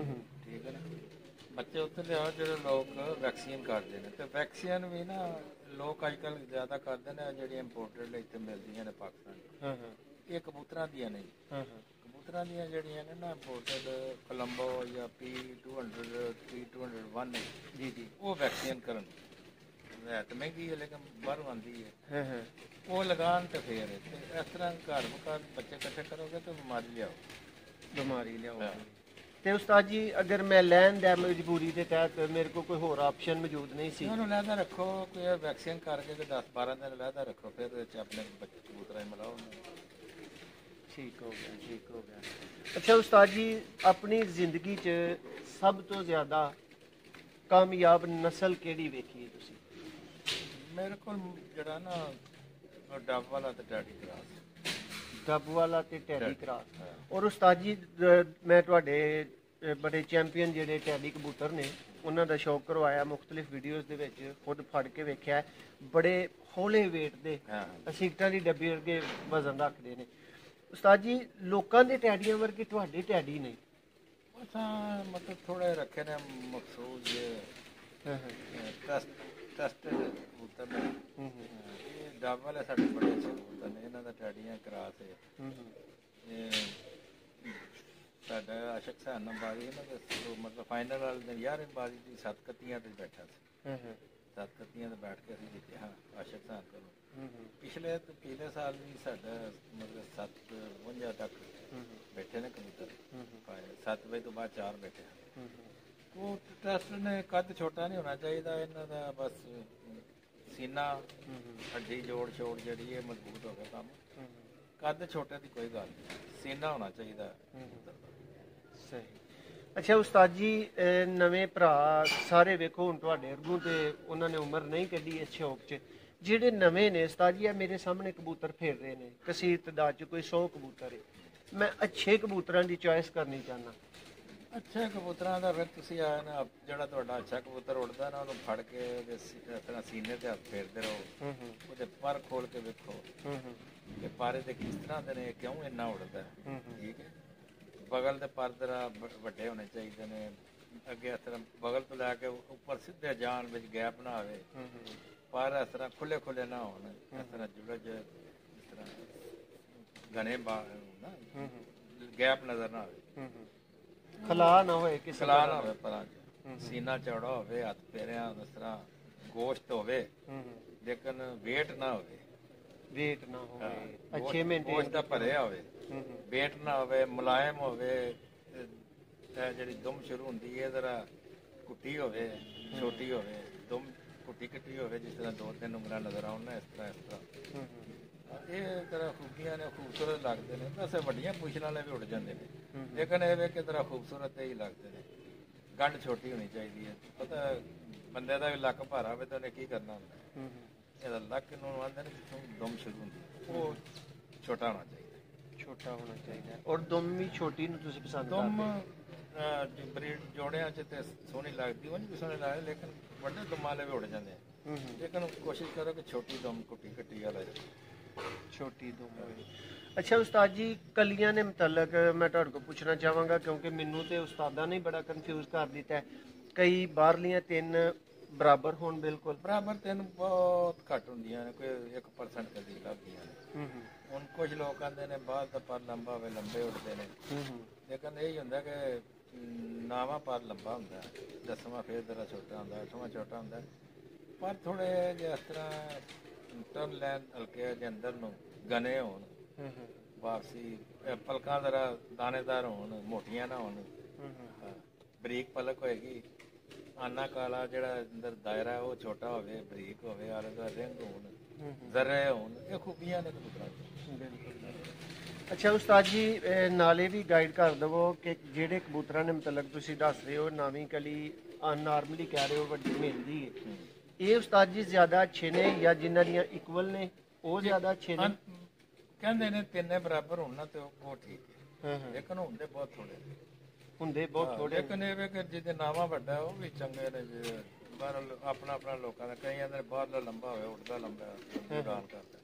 ਠੀਕ ਹੈ ਨਾ। ਬੱਚੇ ਉੱਥੇ ਲਿਆਓ ਜਿਹੜੇ ਲੋਕ ਵੈਕਸੀਨ ਕਰਦੇ ਨੇ, ਤੇ ਵੈਕਸੀਨ ਵੀ ਨਾ ਲੋਕ ਅੱਜ ਕੱਲ੍ਹ ਜ਼ਿਆਦਾ ਕਰਦੇ ਨੇ ਜਿਹੜੀਆਂ ਇੰਪੋਰਟਡ ਇੱਥੇ ਮਿਲਦੀਆਂ ਨੇ ਪਾਕਿਸਤਾਨ 'ਚ। ਇਹ ਕਬੂਤਰਾਂ ਦੀਆਂ ਨਹੀਂ, ਕਬੂਤਰਾਂ ਦੀਆਂ ਜਿਹੜੀਆਂ ਨੇ ਨਾ ਇੰਪੋਰਟਡ ਕੋਲੰਬੋ ਜਾਂ P200 P201 ਜੀ ਉਹ ਵੈਕਸੀਨ ਕਰਨ ਹੈ ਤਾਂ ਮਹਿੰਗੀ ਹੈ ਲੇਕਿਨ ਬਾਹਰੋਂ ਆਉਂਦੀ ਹੈ। ਉਹ ਲਗਾਉਣ ਤੇ ਫੇਰ ਤੇ ਇਸ ਤਰ੍ਹਾਂ ਘਰ ਬਕਾਰ ਬੱਚੇ ਇਕੱਠੇ ਕਰੋਗੇ ਤਾਂ ਬਿਮਾਰੀ ਲਿਆਓ। ਤੇ ਉਸਤਾਦ ਜੀ ਅਗਰ ਮੈਂ ਲੈਣ ਦਾ ਮਜਬੂਰੀ ਦੇ ਤਹਿਤ ਮੇਰੇ ਕੋਲ ਕੋਈ ਹੋਰ ਆਪਸ਼ਨ ਮੌਜੂਦ ਨਹੀਂ ਸੀ? ਉਹਨੂੰ ਲਹਿਦਾ ਰੱਖੋ, ਕੋਈ ਵੈਕਸੀਨ ਕਰਕੇ ਤੇ 10-12 ਦਿਨ ਲਹਿਦਾ ਰੱਖੋ, ਫਿਰ ਉਹਦੇ 'ਚ ਆਪਣੇ ਬੱਚੇ ਕਬੂਤਰਾਂ ਹੀ ਮਿਲਾਓ। ਠੀਕ ਹੋ ਗਿਆ। ਅੱਛਾ ਉਸਤਾਦ ਜੀ, ਆਪਣੀ ਜ਼ਿੰਦਗੀ 'ਚ ਸਭ ਤੋਂ ਜ਼ਿਆਦਾ ਕਾਮਯਾਬ ਨਸਲ ਕਿਹੜੀ ਵੇਖੀ ਹੈ ਤੁਸੀਂ? ਮੇਰੇ ਕੋਲ ਜਿਹੜਾ ਨਾ ਡੱਬ ਵਾਲਾ ਤੇ ਟੈਡੀ ਕਰਾਸ। ਡੱਬ ਵਾਲਾ ਤੇ ਟੈਡੀ ਕਰਾਸ। ਔਰ ਉਸਤਾਦ ਜੀ ਮੈਂ ਤੁਹਾਡੇ ਬੜੇ ਚੈਂਪੀਅਨ ਜਿਹੜੇ ਟੈਡੀ ਕਬੂਤਰ ਨੇ ਉਹਨਾਂ ਦਾ ਸ਼ੌਕ ਕਰਵਾਇਆ, ਮੁਖਤਲਿਫ ਵੀਡੀਓਜ਼ ਦੇ ਵਿੱਚ ਖੁਦ ਫੜ ਕੇ ਵੇਖਿਆ, ਬੜੇ ਹੌਲੇ weight ਦੇ ਸਿਗਰਟਾਂ ਦੀ ਡੱਬੀ ਵਰਗੇ ਵਜ਼ਨ ਰੱਖਦੇ ਨੇ। ਉਸਤਾਦ ਜੀ ਲੋਕਾਂ ਦੇ ਟੈਡੀਆਂ ਵਰਗੇ ਤੁਹਾਡੇ ਟੈਡੀ ਨੇ? ਮਤਲਬ ਥੋੜੇ ਰੱਖੇ ਨੇ ਮਖਸੂਸ ਟੈਸਟਡ ਕਬੂਤਰ ਨੇ। ਇਹ ਡੱਬ ਵਾਲੇ ਸਾਡੇ ਬੜੇ ਅੱਛੇ ਕਬੂਤਰ ਨੇ, ਇਹਨਾਂ ਦਾ ਟੈਡੀਆਂ ਕਰਾਸ ਹੈ। ਸਾਡਾ ਆਸ਼ਕ ਸਾਹਿਬ ਬਾਜੀ ਇਹਨਾਂ ਦਾ ਮਤਲਬ ਫਾਈਨਲ ਵਾਲੇ ਦਿਨ 11ਵੀਂ ਬਾਜੀ ਦੀ 7 ਕੱਤੀਆਂ ਤੇ ਬੈਠਾ ਸੀ। 7 ਕੱਤੀਆਂ ਤੇ ਬੈਠ ਕੇ ਅਸੀਂ ਜਿੱਤਿਆ ਆਸ਼ਕ ਸਾਹਿਬ ਕੋਲੋਂ। ਪਿਛਲੇ ਸਾਲ ਵੀ ਸਾਡਾ ਮਤਲਬ 7-52 ਤੱਕ ਬੈਠੇ ਨੇ ਕਬੂਤਰ। 7 ਵਜੇ ਤੋਂ ਬਾਅਦ 4 ਬੈਠੇ। ਉਹ ਟੈਸਟ ਨੇ ਕੱਦ ਛੋਟਾ ਨਹੀਂ ਹੋਣਾ ਚਾਹੀਦਾ ਇਹਨਾਂ ਦਾ, ਬਸ ਸੀਨਾ ਹੱਡੀ ਜੋੜ ਛੋੜ ਜਿਹੜੀ ਇਹ ਮਜ਼ਬੂਤ ਹੋ ਗਿਆ ਕੰਮ। ਕੱਦ ਛੋਟੇ ਦੀ ਕੋਈ ਗੱਲ ਨਹੀਂ, ਸੀਨਾ ਹੋਣਾ ਚਾਹੀਦਾ। ਸਹੀ। ਅੱਛਾ ਉਸਤਾਦ ਜੀ, ਨਵੇਂ ਭਰਾ ਸਾਰੇ ਵੇਖੋ ਹੁਣ ਤੁਹਾਡੇ ਅਰਗੂ ਤੇ ਉਹਨਾਂ ਨੇ ਉਮਰ ਨਹੀਂ ਕੱਢੀ ਇਸ ਸ਼ੌਕ 'ਚ। ਜਿਹੜੇ ਨਵੇਂ ਨੇ ਉਸਤਾਦ ਜੀ, ਮੇਰੇ ਸਾਹਮਣੇ ਕਬੂਤਰ ਫੇਰ ਰਹੇ ਨੇ ਕਸੀਰ ਤਦਾਦ 'ਚ, ਕੋਈ 100 ਕਬੂਤਰ ਹੈ। ਮੈਂ ਅੱਛੇ ਕਬੂਤਰਾਂ ਦੀ ਚੋਇਸ ਕਰਨੀ ਚਾਹੁੰਦਾ। ਅੱਛੇ ਕਬੂਤਰਾਂ ਦਾ ਫਿਰ ਤੁਸੀਂ ਆਇਆ ਨਾ, ਜਿਹੜਾ ਤੁਹਾਡਾ ਅੱਛਾ ਕਬੂਤਰ ਉੱਡਦਾ ਨਾ ਉਹਨੂੰ ਫੜ ਕੇ ਇਸ ਤਰ੍ਹਾਂ ਸੀਨੇ ਤੇ ਹੱਥ ਫੇਰਦੇ ਰਹੋ, ਉਹਦੇ ਪਰ ਖੋਲ ਕੇ ਵੇਖੋ ਕਿ ਪਾਰੇ ਦੇ ਕਿਸ ਤਰ੍ਹਾਂ ਦੇ ਨੇ, ਕਿਉਂ ਇੰਨਾ ਉੱਡਦਾ। ਠੀਕ ਹੈ। ਬਗਲ ਦੇ ਪਰ ਜ਼ਰਾ ਵੱਡੇ ਹੋਣੇ ਚਾਹੀਦੇ ਨੇ, ਅੱਗੇ ਇਸ ਤਰ੍ਹਾਂ ਬਗਲ ਤੋਂ ਲੈ ਕੇ ਉੱਪਰ ਸਿੱਧੇ ਜਾਣ ਵਿੱਚ ਗੈਪ ਨਾ ਹੋਵੇ, ਪਰ ਇਸ ਤਰ੍ਹਾਂ ਖੁੱਲੇ ਨਾ ਹੋਣ, ਇਸ ਤਰ੍ਹਾਂ ਜੁੜੇ ਇਸ ਤਰ੍ਹਾਂ ਘਣੇ ਗੈਪ ਨਜ਼ਰ ਨਾ ਆਵੇ, ਖਲਾ ਨਾ ਹੋਏ, ਖਲਾ ਨਾ ਹੋਵੇ ਪਰਾਂ 'ਚ, ਸੀਨਾ ਚੌੜਾ ਹੋਵੇ, ਹੱਥ ਪੈਰਿਆਂ ਇਸ ਤਰ੍ਹਾਂ ਗੋਸ਼ਤ ਹੋਵੇ ਲੇਕਿਨ ਵੇਟ ਨਾ ਹੋਵੇ। ਵੇਟ ਨਾ ਹੋਵੇ, ਅੱਛੇ ਮੇਨਟੇਨ ਗੋਸ਼ਤ ਦਾ ਭਰਿਆ ਹੋਵੇ, ਵੇਟ ਨਾ ਹੋਵੇ, ਮੁਲਾਇਮ ਹੋਵੇ। ਜਿਹੜੀ ਦੁਮ ਸ਼ੁਰੂ ਹੁੰਦੀ ਹੈ ਜ਼ਰਾ ਕੁੱਟੀ ਹੋਵੇ, ਛੋਟੀ ਹੋਵੇ, ਦੁਮ ਕੁੱਟੀ ਕੱਟੀ ਹੋਵੇ, ਜਿਸ ਤਰ੍ਹਾਂ 2-3 ਉਂਗਲਾਂ ਨਜ਼ਰ ਆਉਣ ਨਾ, ਇਸ ਤਰ੍ਹਾਂ। ਇਹ ਤਰ੍ਹਾਂ ਖੂਬੀਆਂ ਨੇ, ਖੂਬਸੂਰਤ ਲੱਗਦੇ ਨੇ। ਵੈਸੇ ਵੱਡੀਆਂ ਪੁੱਛਣ ਵਾਲੇ ਵੀ ਉੱਡ ਜਾਂਦੇ ਨੇ, ਲੇਕਿਨ ਇਹ ਵੇ ਕਿ ਤਰ੍ਹਾਂ ਖੂਬਸੂਰਤ ਹੀ ਲੱਗਦੇ ਨੇ। ਗੰਢ ਛੋਟੀ ਹੋਣੀ ਚਾਹੀਦੀ ਹੈ। ਪਤਾ ਬੰਦੇ ਦਾ ਵੀ ਲੱਕ ਭਾਰਾ ਹੋਵੇ ਤਾਂ ਉਹਨੇ ਕੀ ਕਰਨਾ ਹੁੰਦਾ, ਇਹਦਾ ਲੱਕ ਨੂੰ ਆਉਂਦੇ ਨੇ ਜਿੱਥੋਂ ਦੁਮ ਸ਼ੁਰੂ ਹੁੰਦੀ, ਉਹ ਛੋਟਾ ਹੋਣਾ ਚਾਹੀਦਾ। ਛੋਟਾ ਹੋਣਾ ਚਾਹੀਦਾ। ਔਰ ਦੁਮ ਵੀ ਛੋਟੀ ਨੂੰ ਤੁਸੀਂ ਪਸੰਦ ਦੁਮ ਬਰੀਡ ਜੋੜਿਆਂ 'ਚ ਤੇ ਸੋਹਣੀ ਲੱਗਦੀ, ਉਹ ਵੀ ਸੋਹਣੀ ਲੱਗਦੀ, ਲੇਕਿਨ ਵੱਡੇ ਦੁਮ ਵਾਲੇ ਵੀ ਉੱਡ ਜਾਂਦੇ ਆ। ਲੇਕਿਨ ਕੋਸ਼ਿਸ਼ ਕਰੋ ਕਿ ਛੋਟੀ ਦੁਮ ਕੁੱਟੀ ਕੱਟੀ ਵਾਲਾ ਛੋਟੀ ਦੁਮ ਹੋਵੇ। ਅੱਛਾ ਉਸਤਾਦ ਜੀ, ਕਲੀਆਂ ਦੇ ਮੁਤਲਕ ਮੈਂ ਤੁਹਾਡੇ ਕੋਲ ਪੁੱਛਣਾ ਚਾਹਾਂਗਾ, ਕਿਉਂਕਿ ਮੈਨੂੰ ਤੇ ਉਸਤਾਦਾਂ ਨੇ ਬੜਾ ਕਨਫਿਊਜ਼ ਕਰ ਦਿੱਤਾ। ਕਈ ਬਾਹਰਲੀਆਂ 3 ਬਰਾਬਰ ਹੋਣ, ਬਿਲਕੁਲ ਬਰਾਬਰ 3 ਬਹੁਤ ਘੱਟ ਹੁੰਦੀਆਂ ਨੇ, ਕੋਈ 1% ਕਦੀ ਲੱਭਦੀਆਂ ਨੇ। ਹੁਣ ਕੁਝ ਲੋਕ ਕਹਿੰਦੇ ਨੇ ਬਾਹਰ ਦਾ ਪਰ ਲੰਬਾ ਹੋਵੇ, ਲੰਬੇ ਉੱਡਦੇ ਨੇ, ਲੇਕਿਨ ਇਹ ਹੀ ਹੁੰਦਾ ਕਿ ਨਾਵਾਂ ਪਰ ਲੰਬਾ ਹੁੰਦਾ, 10ਵਾਂ ਫੇਰ ਜ਼ਰਾ ਛੋਟਾ ਹੁੰਦਾ, 8ਵਾਂ ਛੋਟਾ ਹੁੰਦਾ, ਪਰ ਥੋੜੇ ਜਿਹੇ ਇਸ ਤਰ੍ਹਾਂ ਟਰਨ ਲੈਣ ਹਲਕੇ ਦੇ ਅੰਦਰ ਨੂੰ ਗਨੇ ਹੋਣ, ਵਾਪਸੀ ਪਲਕਾਂ ਜ਼ਰਾ ਦਾਣੇਦਾਰ ਹੋਣ, ਮੋਟੀਆਂ ਨਾ ਹੋਣ, ਬਰੀਕ ਪਲਕ ਹੋਏਗੀ, ਆਨਾ ਕਾਲਾ ਜਿਹੜਾ ਅੰਦਰ ਦਾਇਰਾ ਉਹ ਛੋਟਾ ਹੋਵੇ, ਬਰੀਕ ਹੋਵੇ, ਆਲੇ ਦਾ ਰਿੰਗ ਹੋਣ, ਜ਼ਰੇ ਹੋਣ, ਇਹ ਖੂਬੀਆਂ ਨੇ ਕਬੂਤਰਾਂ ਦੀਆਂ। ਅੱਛਾ ਉਸਤਾਦ ਜੀ, ਨਾਲੇ ਵੀ ਗਾਈਡ ਕਰ ਦੇਵੋ ਕਿ ਜਿਹੜੇ ਕਬੂਤਰਾਂ ਦੇ ਮੁਤਲਕ ਤੁਸੀਂ ਦੱਸ ਰਹੇ ਹੋ ਨਵੀਂ ਕਲੀ ਨਾਰਮਲੀ ਕਹਿ ਰਹੇ ਹੋ ਵੱਡੀ ਮਿਲਦੀ ਹੈ, ਇਹ ਉਸਤਾਦ ਜੀ ਜ਼ਿਆਦਾ ਅੱਛੇ ਨੇ ਜਾਂ ਜਿਨ੍ਹਾਂ ਦੀਆਂ ਇਕੁਅਲ ਨੇ ਉਹ ਜ਼ਿਆਦਾ ਅੱਛੇ ਨੇ? ਕਹਿੰਦੇ ਨੇ 3 ਬਰਾਬਰ ਹੋਣ ਨਾ ਤੇ ਉਹ ਠੀਕ ਹੈ, ਲੇਕਿਨ ਹੁੰਦੇ ਬਹੁਤ ਥੋੜੇ, ਲੇਕਿਨ ਇਹ ਵੇ ਕਿ ਜਿਹਦੇ ਨਾਵਾਂ ਵੱਡਾ ਉਹ ਵੀ ਚੰਗੇ ਨੇ। ਜੇ ਬਾਹਰ ਆਪਣਾ ਲੋਕਾਂ ਦਾ ਕਈ ਅੰਦਰ ਬਾਹਰਲਾ ਲੰਬਾ ਹੋਵੇ, ਉੱਡਦਾ ਲੰਬਾ ਉਡਾਨ ਕਰਦਾ,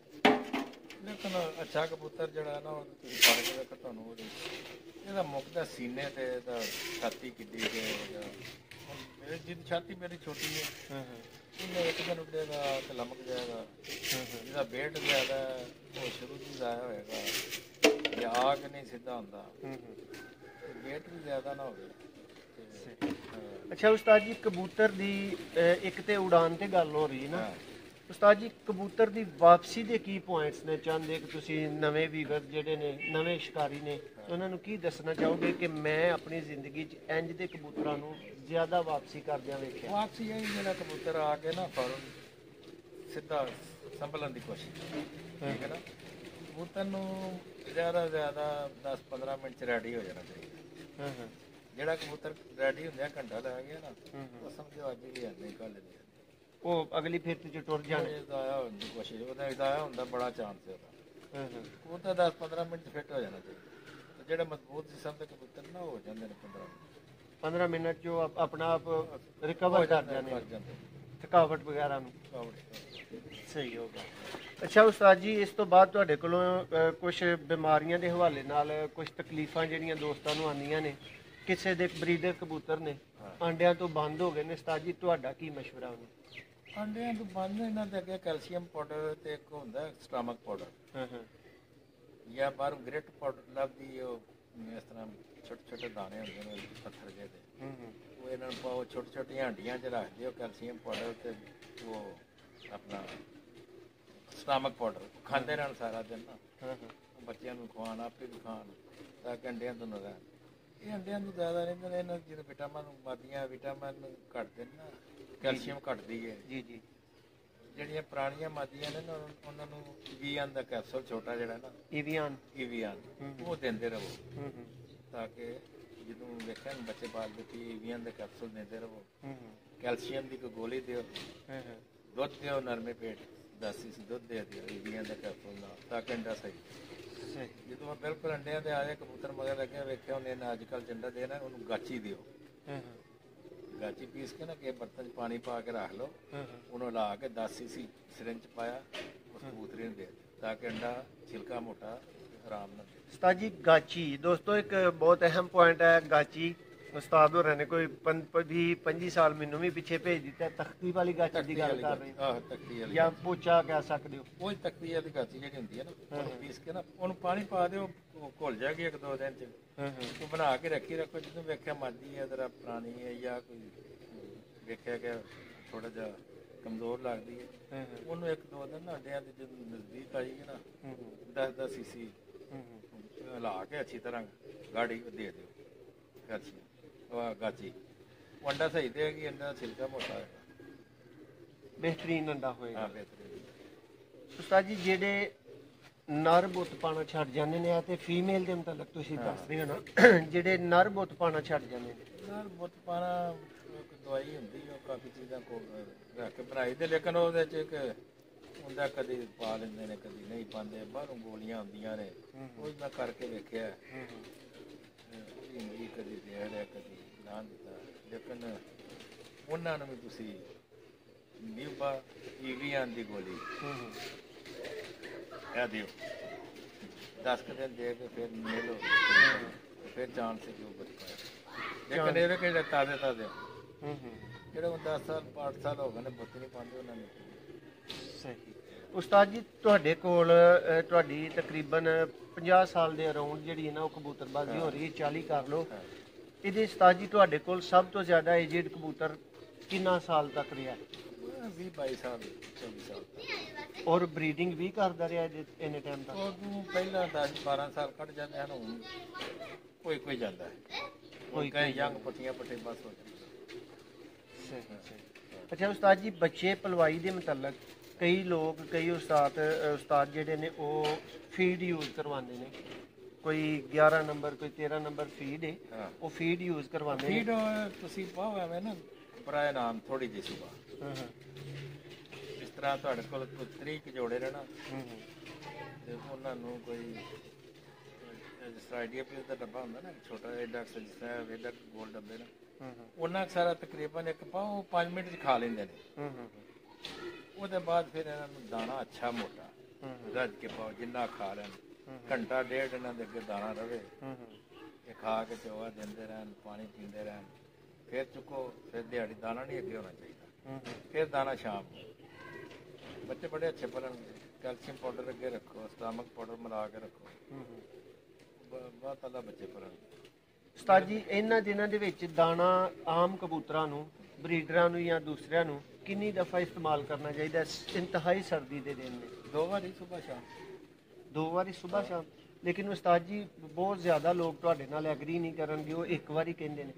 ਲੇਕਿਨ ਅੱਛਾ ਕਬੂਤਰ ਜਿਹੜਾ ਨਾ ਉਹ ਤੁਸੀਂ ਫੜ ਕੇ ਵੇਖੋ ਤੁਹਾਨੂੰ ਇਹਦਾ ਮੁੱਕਦਾ ਸੀਨੇ ਤੇ ਇਹਦਾ ਛਾਤੀ ਕਿੱਡੀ ਹੈ ਜਿਹਦੀ ਛਾਤੀ ਮੇਰੀ ਛੋਟੀ ਹੈ ਉਹਨੇ ਇੱਕ ਦਿਨ ਉੱਡੇਗਾ ਤੇ ਲਮਕ ਜਾਏਗਾ। ਜਿਹਦਾ ਵੇਟ ਜ਼ਿਆਦਾ ਉਹ ਸ਼ੁਰੂ ਤੋਂ ਜ਼ਾਇਆ ਹੋਏਗਾ ਜਾਂ ਆ ਕੇ ਨਹੀਂ ਸਿੱਧਾ ਹੁੰਦਾ, ਵੇਟ ਵੀ ਜ਼ਿਆਦਾ ਨਾ ਹੋਵੇ। ਅੱਛਾ ਉਸਤਾਦ ਜੀ, ਕਬੂਤਰ ਦੀ ਇੱਕ ਤੇ ਉਡਾਨ ਤੇ ਗੱਲ ਹੋ ਰਹੀ ਨਾ, ਉਸਤਾਦ ਜੀ ਕਬੂਤਰ ਦੀ ਵਾਪਸੀ ਦੇ ਕੀ ਪੁਆਇੰਟਸ ਨੇ? ਚਾਹੁੰਦੇ ਕਿ ਤੁਸੀਂ ਨਵੇਂ ਵੀਵਰ ਜਿਹੜੇ ਨੇ, ਨਵੇਂ ਸ਼ਿਕਾਰੀ ਨੇ, ਉਹਨਾਂ ਨੂੰ ਕੀ ਦੱਸਣਾ ਚਾਹੋਗੇ ਕਿ ਮੈਂ ਆਪਣੀ ਜ਼ਿੰਦਗੀ 'ਚ ਇੰਜ ਦੇ ਕਬੂਤਰਾਂ ਨੂੰ ਜ਼ਿਆਦਾ ਵਾਪਸੀ ਕਰਦਿਆਂ ਵੇਖਿਆ? ਵਾਪਸੀ ਇਹ ਜਿਹੜਾ ਕਬੂਤਰ ਆ ਕੇ ਨਾ ਫੌਰਨ ਸਿੱਧਾ ਸੰਭਲਣ ਦੀ ਕੋਸ਼ਿਸ਼, ਠੀਕ ਹੈ ਨਾ। ਕਬੂਤਰ ਨੂੰ ਜ਼ਿਆਦਾ ਜ਼ਿਆਦਾ 10-15 ਮਿੰਟ 'ਚ ਰੈਡੀ ਹੋ ਜਾਣਾ ਚਾਹੀਦਾ। ਜਿਹੜਾ ਕਬੂਤਰ ਰੈਡੀ ਹੁੰਦਿਆ ਘੰਟਾ ਲੈ ਗਿਆ ਨਾ, ਉਹ ਸਮਝੋ ਅੱਜ ਵੀ ਨਹੀਂ ਗੱਲ ਨਹੀਂ, ਉਹ ਅਗਲੀ ਫਿਰਤ 'ਚ ਟੁਰ ਜਾਣੇ। ਜ਼ਾਇਆ ਹੋਣ ਦੀ ਕੋਸ਼ਿਸ਼, ਉਹਦਾ ਜ਼ਾਇਆ ਹੁੰਦਾ ਬੜਾ ਚਾਂਸ ਹੈ ਉਹਦਾ। ਕਬੂਤਰ 10-15 ਮਿੰਟ 'ਚ ਫਿੱਟ ਹੋ ਜਾਣਾ ਚਾਹੀਦਾ। ਤੇ ਜਿਹੜੇ ਮਜ਼ਬੂਤ ਕਿਸਮ ਦੇ ਕਬੂਤਰ ਨਾ ਹੋ ਜਾਂਦੇ ਨੇ 15 ਮਿੰਟ 'ਚ ਉਹ ਆਪਣਾ ਆਪ ਰਿਕਵਰ ਕਰ ਜਾਂਦੇ, ਥਕਾਵਟ ਵਗੈਰਾ ਨੂੰ। ਸਹੀ ਹੋ ਗਿਆ। ਅੱਛਾ ਉਸਤਾਦ ਜੀ, ਇਸ ਤੋਂ ਬਾਅਦ ਤੁਹਾਡੇ ਕੋਲੋਂ ਕੁਝ ਬਿਮਾਰੀਆਂ ਦੇ ਹਵਾਲੇ ਨਾਲ ਕੁਝ ਤਕਲੀਫਾਂ ਜਿਹੜੀਆਂ ਦੋਸਤਾਂ ਨੂੰ ਆਉਂਦੀਆਂ ਨੇ, ਕਿਸੇ ਦੇ ਬਰੀਡਰ ਕਬੂਤਰ ਨੇ ਆਂਡਿਆਂ ਤੋਂ ਬੰਦ ਹੋ ਗਏ ਨੇ, ਉਸਤਾਦ ਜੀ ਤੁਹਾਡਾ ਕੀ ਮਸ਼ਵਰਾ ਉਹਨੂੰ? ਆਂਡਿਆਂ ਤੋਂ ਬੰਦ ਇਹਨਾਂ ਦੇ ਅੱਗੇ ਕੈਲਸ਼ੀਅਮ ਪਾਊਡਰ ਤੇ ਇੱਕ ਹੁੰਦਾ ਸਟਾਮਕ ਪਾਊਡਰ, ਜਾਂ ਬਾਹਰੋਂ ਗ੍ਰੇਟ ਪਾਊਡਰ ਲੱਭਦੀ, ਉਹ ਇਸ ਤਰ੍ਹਾਂ ਛੋਟੇ ਛੋਟੇ ਦਾਣੇ ਹੁੰਦੇ ਨੇ ਪੱਥਰ ਜਿਹੇ ਦੇ, ਉਹ ਇਹਨਾਂ ਨੂੰ ਪਾਓ, ਛੋਟੀ ਛੋਟੀਆਂ ਹੱਡੀਆਂ 'ਚ ਰੱਖ ਦਿਓ ਕੈਲਸ਼ੀਅਮ ਪਾਊਡਰ ਤੇ ਉਹ ਆਪਣਾ ਸਟਾਮਕ ਪਾਊਡਰ ਖਾਂਦੇ ਰਹਿਣ ਸਾਰਾ ਦਿਨ ਨਾ। ਬੱਚਿਆਂ ਨੂੰ ਖਵਾਉਣ, ਆਪੇ ਵੀ ਖਾਣ, ਤਾਂ ਕਿ ਅੰਡਿਆਂ ਤੋਂ ਨਾ ਰਹਿਣ। ਇਹ ਅੰਡਿਆਂ ਨੂੰ ਜ਼ਿਆਦਾ ਰਹਿੰਦੇ ਨੇ, ਇਹਨਾਂ ਜਿਹੜੇ ਵਿਟਾਮਿਨ ਮਾਦੀਆਂ ਵਿਟਾਮਿਨ ਘੱਟਦੇ ਨੇ ਨਾ, ਕੈਲਸ਼ੀਅਮ ਘੱਟਦੀ ਹੈ ਜੀ। ਜਿਹੜੀਆਂ ਪੁਰਾਣੀਆਂ ਮਾਦੀਆਂ ਨੇ ਨਾ, ਉਹਨਾਂ ਨੂੰ ਈਵੀਆਨ ਦਾ ਕੈਪਸੂਲ ਛੋਟਾ ਜਿਹੜਾ ਨਾ, ਈਵੀਆਨ ਉਹ ਦਿੰਦੇ ਰਹੋ, ਤਾਂ ਕਿ ਜਦੋਂ ਵੇਖਿਆ ਨਾ ਬੱਚੇ ਬਾਲ ਬੱਚੇ ਈਵੀਆਨ ਦੇ ਕੈਪਸੂਲ ਦਿੰਦੇ ਰਹੋ। ਕੈਲਸ਼ੀਅਮ ਦੀ ਕੋਈ ਗੋਲੀ ਦਿਓ, ਦੁੱਧ ਦਿਓ ਨਰਮੇ ਪੇਟ 10 cc ਦੁੱਧ ਦੇ ਦਿਓ ਈਵੀਆਨ ਦੇ ਕੈਪਸੂਲ ਨਾਲ, ਤਾਂ ਕਿ ਅੰਡਾ ਸਹੀ। ਜਦੋਂ ਮੈਂ ਬਿਲਕੁਲ ਅੰਡਿਆਂ ਦੇ ਆਏ ਕਬੂਤਰ ਮਗਰ ਲੱਗਿਆ ਵੇਖਿਆ ਉਹਨੇ ਨਾ ਅੱਜ ਕੱਲ੍ਹ ਜੰਡਾ ਦੇਣਾ, ਉਹਨੂੰ ਗਾਚੀ ਦਿਓ, ਗਾਚੀ ਪੀਸ ਕੇ ਨਾ ਕਿ ਬਰਤਨ 'ਚ ਪਾਣੀ ਪਾ ਕੇ ਰੱਖ ਲਓ, ਉਹਨੂੰ ਲਾ ਕੇ 10 cc ਸਿਰਿੰਜ 'ਚ ਪਾਇਆ, ਉਸ ਕਬੂਤਰੀ ਨੂੰ ਦੇ, ਤਾਂ ਕਿ ਅੰਡਾ ਛਿਲਕਾ ਮੋਟਾ ਆਰਾਮ ਨਾਲ। ਉਸਤਾਦ ਜੀ ਗਾਚੀ, ਦੋਸਤੋ ਇੱਕ ਬਹੁਤ ਅਹਿਮ ਪੁਆਇੰਟ ਹੈ ਗਾਚੀ। ਉਸਤਾਦ ਹੋਰਾਂ ਨੇ ਕੋਈ 20-25 ਸਾਲ ਮੈਨੂੰ ਵੀ ਪਿੱਛੇ ਭੇਜ ਦਿੱਤਾ, ਤਖਤੀ ਵਾਲੀ ਗਾਚੀ ਦੀ ਗੱਲ ਕਰ ਰਹੇ ਜਾਂ ਪੋਚਾ ਕਹਿ ਸਕਦੇ ਹੋ। ਉਹ ਤਖਤੀ ਵਾਲੀ ਗਾਚੀ ਜਿਹੜੀ ਹੁੰਦੀ ਹੈ ਨਾ, ਉਹਨੂੰ ਪੀਸ ਕੇ ਨਾ ਉਹਨੂੰ ਪਾਣੀ ਪਾ ਦਿਓ, ਉਹ ਘੁਲ ਜਾਏਗੀ 1-2 ਦਿਨ 'ਚ। ਉਹ ਬਣਾ ਕੇ ਰੱਖੋ, ਜਦੋਂ ਵੇਖਿਆ ਮਾਦੀ ਹੈ ਜਰਾ ਪੁਰਾਣੀ ਹੈ ਜਾਂ ਕੋਈ ਵੇਖਿਆ ਕਿ ਥੋੜਾ ਜਿਹਾ ਕਮਜ਼ੋਰ ਲੱਗਦੀ ਹੈ, ਉਹਨੂੰ 1-2 ਦਿਨ ਨਾ ਅੰਡਿਆਂ ਦੇ ਜਦੋਂ ਨਜ਼ਦੀਕ ਆਈਏ ਨਾ 10-10 cc ਹਿਲਾ ਕੇ ਅੱਛੀ ਤਰ੍ਹਾਂ ਗਾੜੀ ਦੇ ਦਿਓ ਗਾਚੀ, ਉਹ ਅੰਡਾ ਸਹੀ ਦੇਗੀ, ਅੰਡਾ ਛਿਲਕਾ ਮੋਟਾ ਹੋਏਗਾ, ਬਿਹਤਰੀਨ ਅੰਡਾ ਹੋਏਗਾ। ਬਿਹਤਰੀਨ। ਉਸਤਾਦ ਜੀ ਜਿਹੜੇ ਨਰ ਬੁੱਤ ਪਾਣਾ ਛੱਡ ਜਾਂਦੇ ਨੇ, ਤੇ ਫੀਮੇਲ ਦੇ ਮੁਤਲਕ ਤੁਸੀਂ ਦੱਸ ਰਹੇ ਹੋ ਨਾ, ਜਿਹੜੇ ਨਰ ਬੁੱਤ ਪਾਣਾ ਛੱਡ ਜਾਂਦੇ ਨੇ, ਨਰ ਬੁੱਤ ਪਾਣਾ ਇੱਕ ਦਵਾਈ ਹੁੰਦੀ, ਉਹ ਕਾਫੀ ਚੀਜ਼ਾਂ ਕੋਲ ਰੱਖ ਕੇ ਬਣਾਈ ਦੇ, ਲੇਕਿਨ ਉਹਦੇ 'ਚ ਇੱਕ ਹੁੰਦਾ ਕਦੀ ਪਾ ਲੈਂਦੇ ਨੇ ਕਦੀ ਨਹੀਂ ਪਾਉਂਦੇ, ਬਾਹਰੋਂ ਗੋਲੀਆਂ ਹੁੰਦੀਆਂ ਨੇ, ਉਹ ਮੈਂ ਕਰਕੇ ਵੇਖਿਆ, ਹਿੰਦੀ ਕਦੀ ਦੇ ਰਿਹਾ ਕਦੀ ਨਾ ਦਿੱਤਾ, ਲੇਕਿਨ ਉਹਨਾਂ ਨੂੰ ਵੀ ਤੁਸੀਂ ਨਿਊਬਾ ਈਵੀਆਨ ਦੀ ਗੋਲੀ ਇਹ ਦਿਓ, 10 ਦਿਨ ਦੇ ਕੇ ਫਿਰ ਮਿਲੋ, ਫਿਰ ਜਾਣ ਸੇ ਜੋ ਬਚਦਾ। ਲੇਕਿਨ ਇਹਦੇ ਕਿਹੜੇ ਤਾਜ਼ੇ ਜਿਹੜੇ 10 ਸਾਲ 8 ਸਾਲ ਹੋ ਗਏ ਨੇ ਬੁੱਤ ਨਹੀਂ ਪਾਉਂਦੇ, ਉਹਨਾਂ ਨੇ। ਸਹੀ। ਉਸਤਾਦ ਜੀ ਤੁਹਾਡੇ ਕੋਲ ਤੁਹਾਡੀ ਤਕਰੀਬਨ 50 ਸਾਲ ਦੇ ਅਰਾਊਂਡ ਜਿਹੜੀ ਹੈ ਨਾ ਉਹ ਕਬੂਤਰਬਾਜ਼ੀ ਹੋ ਰਹੀ ਹੈ, 40 ਕਰ ਲਓ। ਇਹਦੇ ਉਸਤਾਦ ਜੀ ਤੁਹਾਡੇ ਕੋਲ ਸਭ ਤੋਂ ਜ਼ਿਆਦਾ ਏਜਡ ਕਬੂਤਰ ਕਿੰਨਾ ਸਾਲ ਤੱਕ ਰਿਹਾ? 20-22 ਸਾਲ 24 ਸਾਲ ਤੱਕ। ਔਰ ਬਰੀਡਿੰਗ ਵੀ ਕਰਦਾ ਰਿਹਾ ਇੰਨੇ ਟਾਈਮ ਤੱਕ? ਉਦੋਂ ਪਹਿਲਾਂ 10-12 ਸਾਲ ਕੱਢ ਜਾਂਦੇ ਹਨ, ਹੁਣ ਕੋਈ ਜਾਂਦਾ ਹੈ, ਕੋਈ ਕਈ ਯੰਗ ਪੱਟੀਆਂ ਪੱਟੇ ਬਸ ਹੋ ਜਾਂਦੇ। ਅੱਛਾ ਉਸਤਾਦ ਜੀ, ਬੱਚੇ ਪਲਵਾਈ ਦੇ ਮੁਤਲਕ ਕਈ ਲੋਕ, ਕਈ ਉਸਤਾਦ ਜਿਹੜੇ ਨੇ ਉਹ ਫੀਡ ਯੂਜ਼ ਕਰਵਾਉਂਦੇ ਨੇ, ਕੋਈ 11 ਨੰਬਰ ਕੋਈ 13 ਨੰਬਰ ਫੀਡ ਹੈ, ਉਹ ਫੀਡ ਯੂਜ਼ ਕਰਵਾਉਂਦੇ ਨੇ। ਫੀਡ ਤੁਸੀਂ ਪਾਓ ਐਵੇਂ ਨਾ ਬਰਾਏ ਨਾਮ ਥੋੜੀ ਜਿਹੀ ਸੁਬਾ, ਇਸ ਤਰ੍ਹਾਂ ਤੁਹਾਡੇ ਕੋਲ ਕੋਈ 30 ਜੋੜੇ ਨੇ ਨਾ, ਤੇ ਉਹਨਾਂ ਨੂੰ ਕੋਈ ਜਿਸ ਤਰ੍ਹਾਂ ਆਈਡੀਆ ਪੀਸ ਦਾ ਡੱਬਾ ਹੁੰਦਾ ਨਾ ਛੋਟਾ ਐਡਾ, ਜਿਸ ਤਰ੍ਹਾਂ ਵੇਡਾ ਗੋਲ ਡੱਬੇ ਨਾ, ਉਹਨਾਂ ਸਾਰਾ ਤਕਰੀਬਨ ਇੱਕ ਪਾਓ 5 ਮਿੰਟ 'ਚ ਖਾ ਲੈਂਦੇ ਨੇ। ਉਹਦੇ ਬਾਅਦ ਫਿਰ ਇਹਨਾਂ ਨੂੰ ਦਾਣਾ ਅੱਛਾ ਮੋਟਾ ਰੱਜ ਕੇ ਪਾਓ ਜਿੰਨਾ ਖਾ ਲੈਣ, ਘੰਟਾ ਡੇਢ ਇਹਨਾਂ ਦੇ ਅੱਗੇ ਦਾਣਾ ਰਵੇ, ਇਹ ਖਾ ਕੇ ਚੋਆ ਦਿੰਦੇ ਰਹਿਣ, ਪਾਣੀ ਪੀਂਦੇ ਰਹਿਣ, ਫਿਰ ਚੁੱਕੋ, ਫਿਰ ਦਿਹਾੜੀ ਦਾਣਾ ਨਹੀਂ ਅੱਗੇ ਹੋਣਾ ਚਾਹੀਦਾ, ਫਿਰ ਦਾਣਾ ਸ਼ਾਮ ਨੂੰ। ਬੱਚੇ ਬੜੇ ਅੱਛੇ ਪਲਣਗੇ। ਕੈਲਸ਼ੀਅਮ ਪਾਊਡਰ ਅੱਗੇ ਰੱਖੋ, ਸਟਾਮਕ ਪਾਊਡਰ ਮਿਲਾ ਕੇ ਰੱਖੋ, ਬਹੁਤ ਅੱਲਾ ਬੱਚੇ ਪਲਣਗੇ। ਉਸਤਾਦ ਜੀ ਇਹਨਾਂ ਦਿਨਾਂ ਦੇ ਵਿੱਚ ਦਾਣਾ ਆਮ ਕਬੂਤਰਾਂ ਨੂੰ, ਬਰੀਡਰਾਂ ਨੂੰ ਜਾਂ ਦੂਸਰਿਆਂ ਨੂੰ ਕਿੰਨੀ ਦਫਾ ਇਸਤੇਮਾਲ ਕਰਨਾ ਚਾਹੀਦਾ? ਇੰਤਹਾਈ ਸਰਦੀ ਦੇ ਦਿਨ ਨੇ। 2 ਵਾਰੀ ਸੁਬਹ ਸ਼ਾਮ। 2 ਵਾਰੀ ਸੁਬਹ ਸ਼ਾਮ। ਲੇਕਿਨ ਉਸਤਾਦ ਜੀ ਬਹੁਤ ਜ਼ਿਆਦਾ ਲੋਕ ਤੁਹਾਡੇ ਨਾਲ ਐਗਰੀ ਨਹੀਂ ਕਰਨਗੇ, ਉਹ 1 ਵਾਰੀ ਕਹਿੰਦੇ ਨੇ।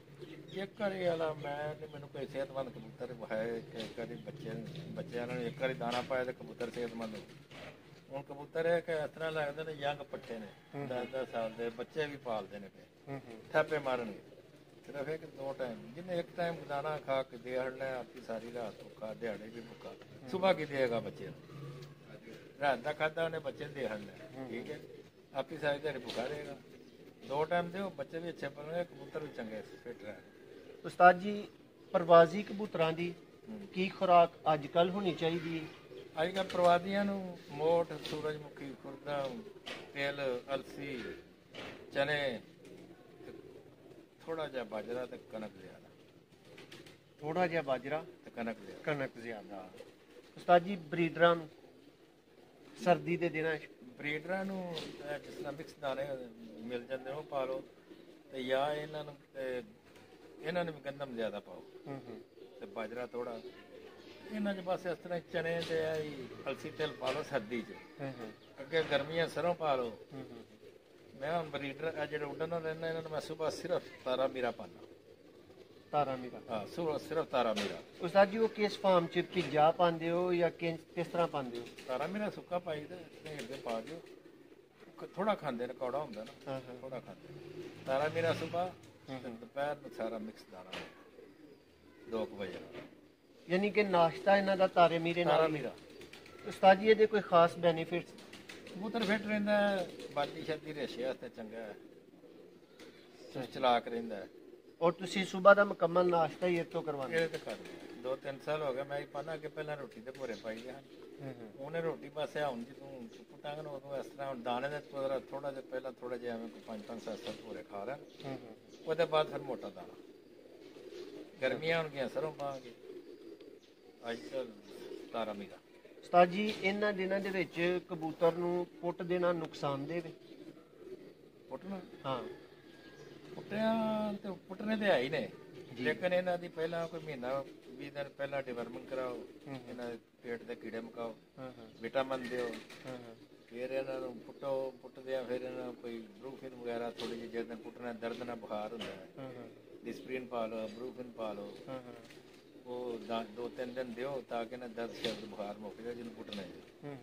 ਇੱਕ ਵਾਰੀ ਵਾਲਾ ਮੈਂ ਤੇ ਮੈਨੂੰ ਕੋਈ ਸਿਹਤਮੰਦ ਕਬੂਤਰ ਹੈ ਕਿ ਇੱਕ ਵਾਰੀ ਬੱਚਿਆਂ ਨੂੰ ਇੱਕ ਵਾਰੀ ਦਾਣਾ ਪਾਇਆ ਤੇ ਕਬੂਤਰ ਸਿਹਤਮੰਦ ਹੋ। ਹੁਣ ਕਬੂਤਰ ਹੈ ਕਿ ਇਸ ਤਰ੍ਹਾਂ ਲੱਗਦੇ ਨੇ ਯੰਗ ਪੱਠੇ ਨੇ, 10-10 ਸਾਲ ਦੇ ਬੱਚੇ ਵੀ ਪਾਲਦੇ ਨੇ ਪਏ, ਥਾਪੇ ਮਾਰਨਗੇ। ਸਿਰਫ ਇੱਕ 2 ਟਾਈਮ, ਜਿਹਨੇ ਇੱਕ ਟਾਈਮ ਦਾਣਾ ਖਾ ਕੇ ਦੇ ਹੜਨਾ, ਆਪੀ ਸਾਰੀ ਰਾਤ ਭੁੱਖਾ, ਦਿਹਾੜੇ ਵੀ ਭੁੱਖਾ, ਸੁਬਾਹ ਕੀ ਦੇਗਾ ਬੱਚੇ ਨੂੰ? ਰਾਤ ਦਾ ਖਾਦਾ ਉਹਨੇ ਬੱਚੇ ਨੂੰ ਦੇ ਹੜਨਾ, ਠੀਕ ਹੈ, ਆਪੀ ਸਾਰੀ ਦਿਹਾੜੀ ਭੁੱਖਾ ਰਹੇਗਾ। 2 ਟਾਈਮ ਦਿਓ, ਬੱਚੇ ਵੀ ਅੱਛੇ ਬਣਨਗੇ, ਕਬੂਤਰ ਵੀ ਚੰਗੇ ਫਿੱਟ ਰਹਿਣ। ਉਸਤਾਦ ਜੀ ਪ੍ਰਵਾਜ਼ੀ ਕਬੂਤਰਾਂ ਦੀ ਕੀ ਖੁਰਾਕ ਅੱਜ ਕੱਲ੍ਹ ਹੋਣੀ ਚਾਹੀਦੀ ਹੈ? ਅੱਜ ਕੱਲ੍ਹ ਪ੍ਰਵਾਦੀਆਂ ਨੂੰ ਮੋਠ, ਸੂਰਜਮੁਖੀ, ਖੁਰਦਮ, ਤਿਲ, ਅਲਸੀ, ਚਨੇ, ਥੋੜਾ ਜਿਹਾ ਬਾਜਰਾ ਤੇ ਕਣਕ ਜ਼ਿਆਦਾ। ਥੋੜਾ ਜਿਹਾ ਬਾਜਰਾ ਤੇ ਕਣਕ ਜ਼ਿਆਦਾ। ਕਣਕ ਜ਼ਿਆਦਾ। ਉਸਤਾਦ ਜੀ ਬਰੀਡਰਾਂ ਨੂੰ ਸਰਦੀ ਦੇ ਦਿਨਾਂ 'ਚ? ਬਰੀਡਰਾਂ ਨੂੰ ਜਿਸ ਤਰ੍ਹਾਂ ਮਿਕਸ ਦਾਣੇ ਮਿਲ ਜਾਂਦੇ ਉਹ ਪਾ ਲਓ, ਤੇ ਜਾਂ ਇਹਨਾਂ ਨੂੰ ਵੀ ਗੰਦਮ ਜ਼ਿਆਦਾ ਪਾਓ ਤੇ ਬਾਜਰਾ ਥੋੜਾ। ਇਹਨਾਂ 'ਚ ਬਸ ਇਸ ਤਰ੍ਹਾਂ ਚਨੇ ਤੇ ਅਲਸੀ ਤਿਲ ਪਾ ਲਓ ਸਰਦੀ 'ਚ। ਅੱਗੇ ਗਰਮੀਆਂ ਸਰੋਂ ਪਾ ਲਓ। ਮੈਂ ਹੁਣ ਬਰੀਡਰ ਜਿਹੜੇ ਉੱਡਣ ਨਾਲ ਰਹਿੰਦਾ, ਇਹਨਾਂ ਨੂੰ ਮੈਂ ਸੁਬਹ ਸਿਰਫ ਤਾਰਾ ਮੀਰਾ ਪਾਉਂਦਾ। ਤਾਰਾ ਮੀਰਾ? ਹਾਂ, ਸੁਬਹ ਸਿਰਫ ਤਾਰਾ ਮੀਰਾ। ਉਸਤਾਦ ਜੀ ਉਹ ਕਿਸ ਫਾਰਮ 'ਚ ਭਿੱਜਾ ਪਾਉਂਦੇ ਹੋ ਜਾਂ ਕਿਸ ਤਰ੍ਹਾਂ ਪਾਉਂਦੇ ਹੋ? ਤਾਰਾ ਮੀਰਾ ਸੁੱਕਾ ਪਾਈ ਤੇ ਅੱਗੇ ਪਾ ਦਿਓ, ਥੋੜਾ ਖਾਂਦੇ ਨੇ, ਕੌੜਾ ਹੁੰਦਾ ਨਾ, ਥੋੜਾ ਖਾਂਦੇ। ਤਾਰਾ ਮੀਰਾ ਸੁਬਹ ਤੇ ਦੁਪਹਿਰ ਨੂੰ ਸਾਰਾ ਮਿਕਸ ਦਾਣਾ 2 ਵਜੇ। ਯਾਨੀ ਕਿ ਨਾਸ਼ਤਾ ਇਹਨਾਂ ਦਾ ਤਾਰੇ ਮੀਰੇ ਨਾਲ? ਤਾਰਾ ਮੀਰਾ। ਉਸਤਾਦ ਜੀ ਇਹਦੇ ਕੋਈ ਖਾਸ ਬੈਨੀਫਿਟਸ? ਕਬੂਤਰ ਫਿੱਟ ਰਹਿੰਦਾ, ਬਾਦੀ ਸ਼ਾਦੀ ਰੇਸ਼ੇ ਵਾਸਤੇ ਚੰਗਾ ਹੈ, ਚਲਾਕ ਰਹਿੰਦਾ ਹੈ। ਔਰ ਤੁਸੀਂ ਸਵੇਰ ਦਾ ਮੁਕੰਮਲ ਨਾਸ਼ਤਾ ਹੀ ਇਹ ਤੋਂ ਕਰਵਾਉਂਦੇ? ਇਹ ਤੇ ਕਰਦੇ 2-3 ਸਾਲ ਹੋ ਗਏ ਮੈਂ ਹੀ ਪਾਣਾ, ਕਿ ਪਹਿਲਾਂ ਰੋਟੀ ਦੇ ਭੋਰੇ ਪਾਈ ਗਿਆ, ਉਹਨੇ ਰੋਟੀ ਬਸ ਆ ਹੁਣ ਜੀ ਤੂੰ ਪੁੱਟਾਂਗੇ ਨਾ ਉਦੋਂ ਇਸ ਤਰ੍ਹਾਂ। ਹੁਣ ਦਾਣੇ ਦੇ ਥੋੜਾ ਜਿਹਾ ਪਹਿਲਾਂ ਥੋੜਾ ਜਿਹਾ ਐਵੇਂ 5-7 ਭੋਰੇ ਖਾ ਰਿਹਾ, ਉਹਦੇ ਬਾਅਦ ਫਿਰ ਮੋਟਾ ਦਾਣਾ। ਗਰਮੀਆਂ ਹੋਣਗੀਆਂ ਸਰੋਂ ਪਾਵਾਂਗੇ, ਅੱਜ ਕੱਲ ਤਾਰਾ ਮੀਰਾ। ਉਸਤਾਦ ਜੀ ਇਹਨਾਂ ਦਿਨਾਂ ਦੇ ਵਿੱਚ ਕਬੂਤਰ ਨੂੰ ਪੁੱਟ ਦੇਣਾ ਨੁਕਸਾਨਦੇਹ ਵੇ? ਪੁੱਟਣਾ? ਹਾਂ। ਪੁੱਟਣੇ ਤੇ ਹੈ ਹੀ ਨੇ, ਲੇਕਿਨ ਇਹਨਾਂ ਦੀ ਪਹਿਲਾਂ ਕੋਈ ਮਹੀਨਾ 20 ਦਿਨ ਪਹਿਲਾਂ ਡਿਵਰਮਿੰਗ ਕਰਾਓ, ਇਹਨਾਂ ਦੇ ਪੇਟ ਦੇ ਕੀੜੇ ਮਕਾਓ, ਵਿਟਾਮਿਨ ਦਿਓ, ਫਿਰ ਇਹਨਾਂ ਨੂੰ ਪੁੱਟਦੇ ਆ। ਫਿਰ ਇਹਨਾਂ ਨੂੰ ਕੋਈ ਬਰੂਫਿਨ ਵਗੈਰਾ ਥੋੜੀ ਜਿਹੀ, ਜਿਸ ਦਿਨ ਪੁੱਟਣਾ ਦਰਦ ਨਾਲ ਬੁਖਾਰ ਹੁੰਦਾ ਹੈ, ਡਿਸਪਰੀਨ ਪਾ ਲਓ, ਬਰੂਫਿਨ ਪਾ ਲਓ, ਉਹ 2-3 ਦਿਨ ਦਿਓ ਤਾਂ ਕਿ ਨਾ ਦਰਦ ਸ਼ਰਦ ਬੁਖਾਰ ਮੁੱਕ ਜਾਏ ਜਿਹਨੂੰ ਪੁੱਟਣਾ ਹੈ।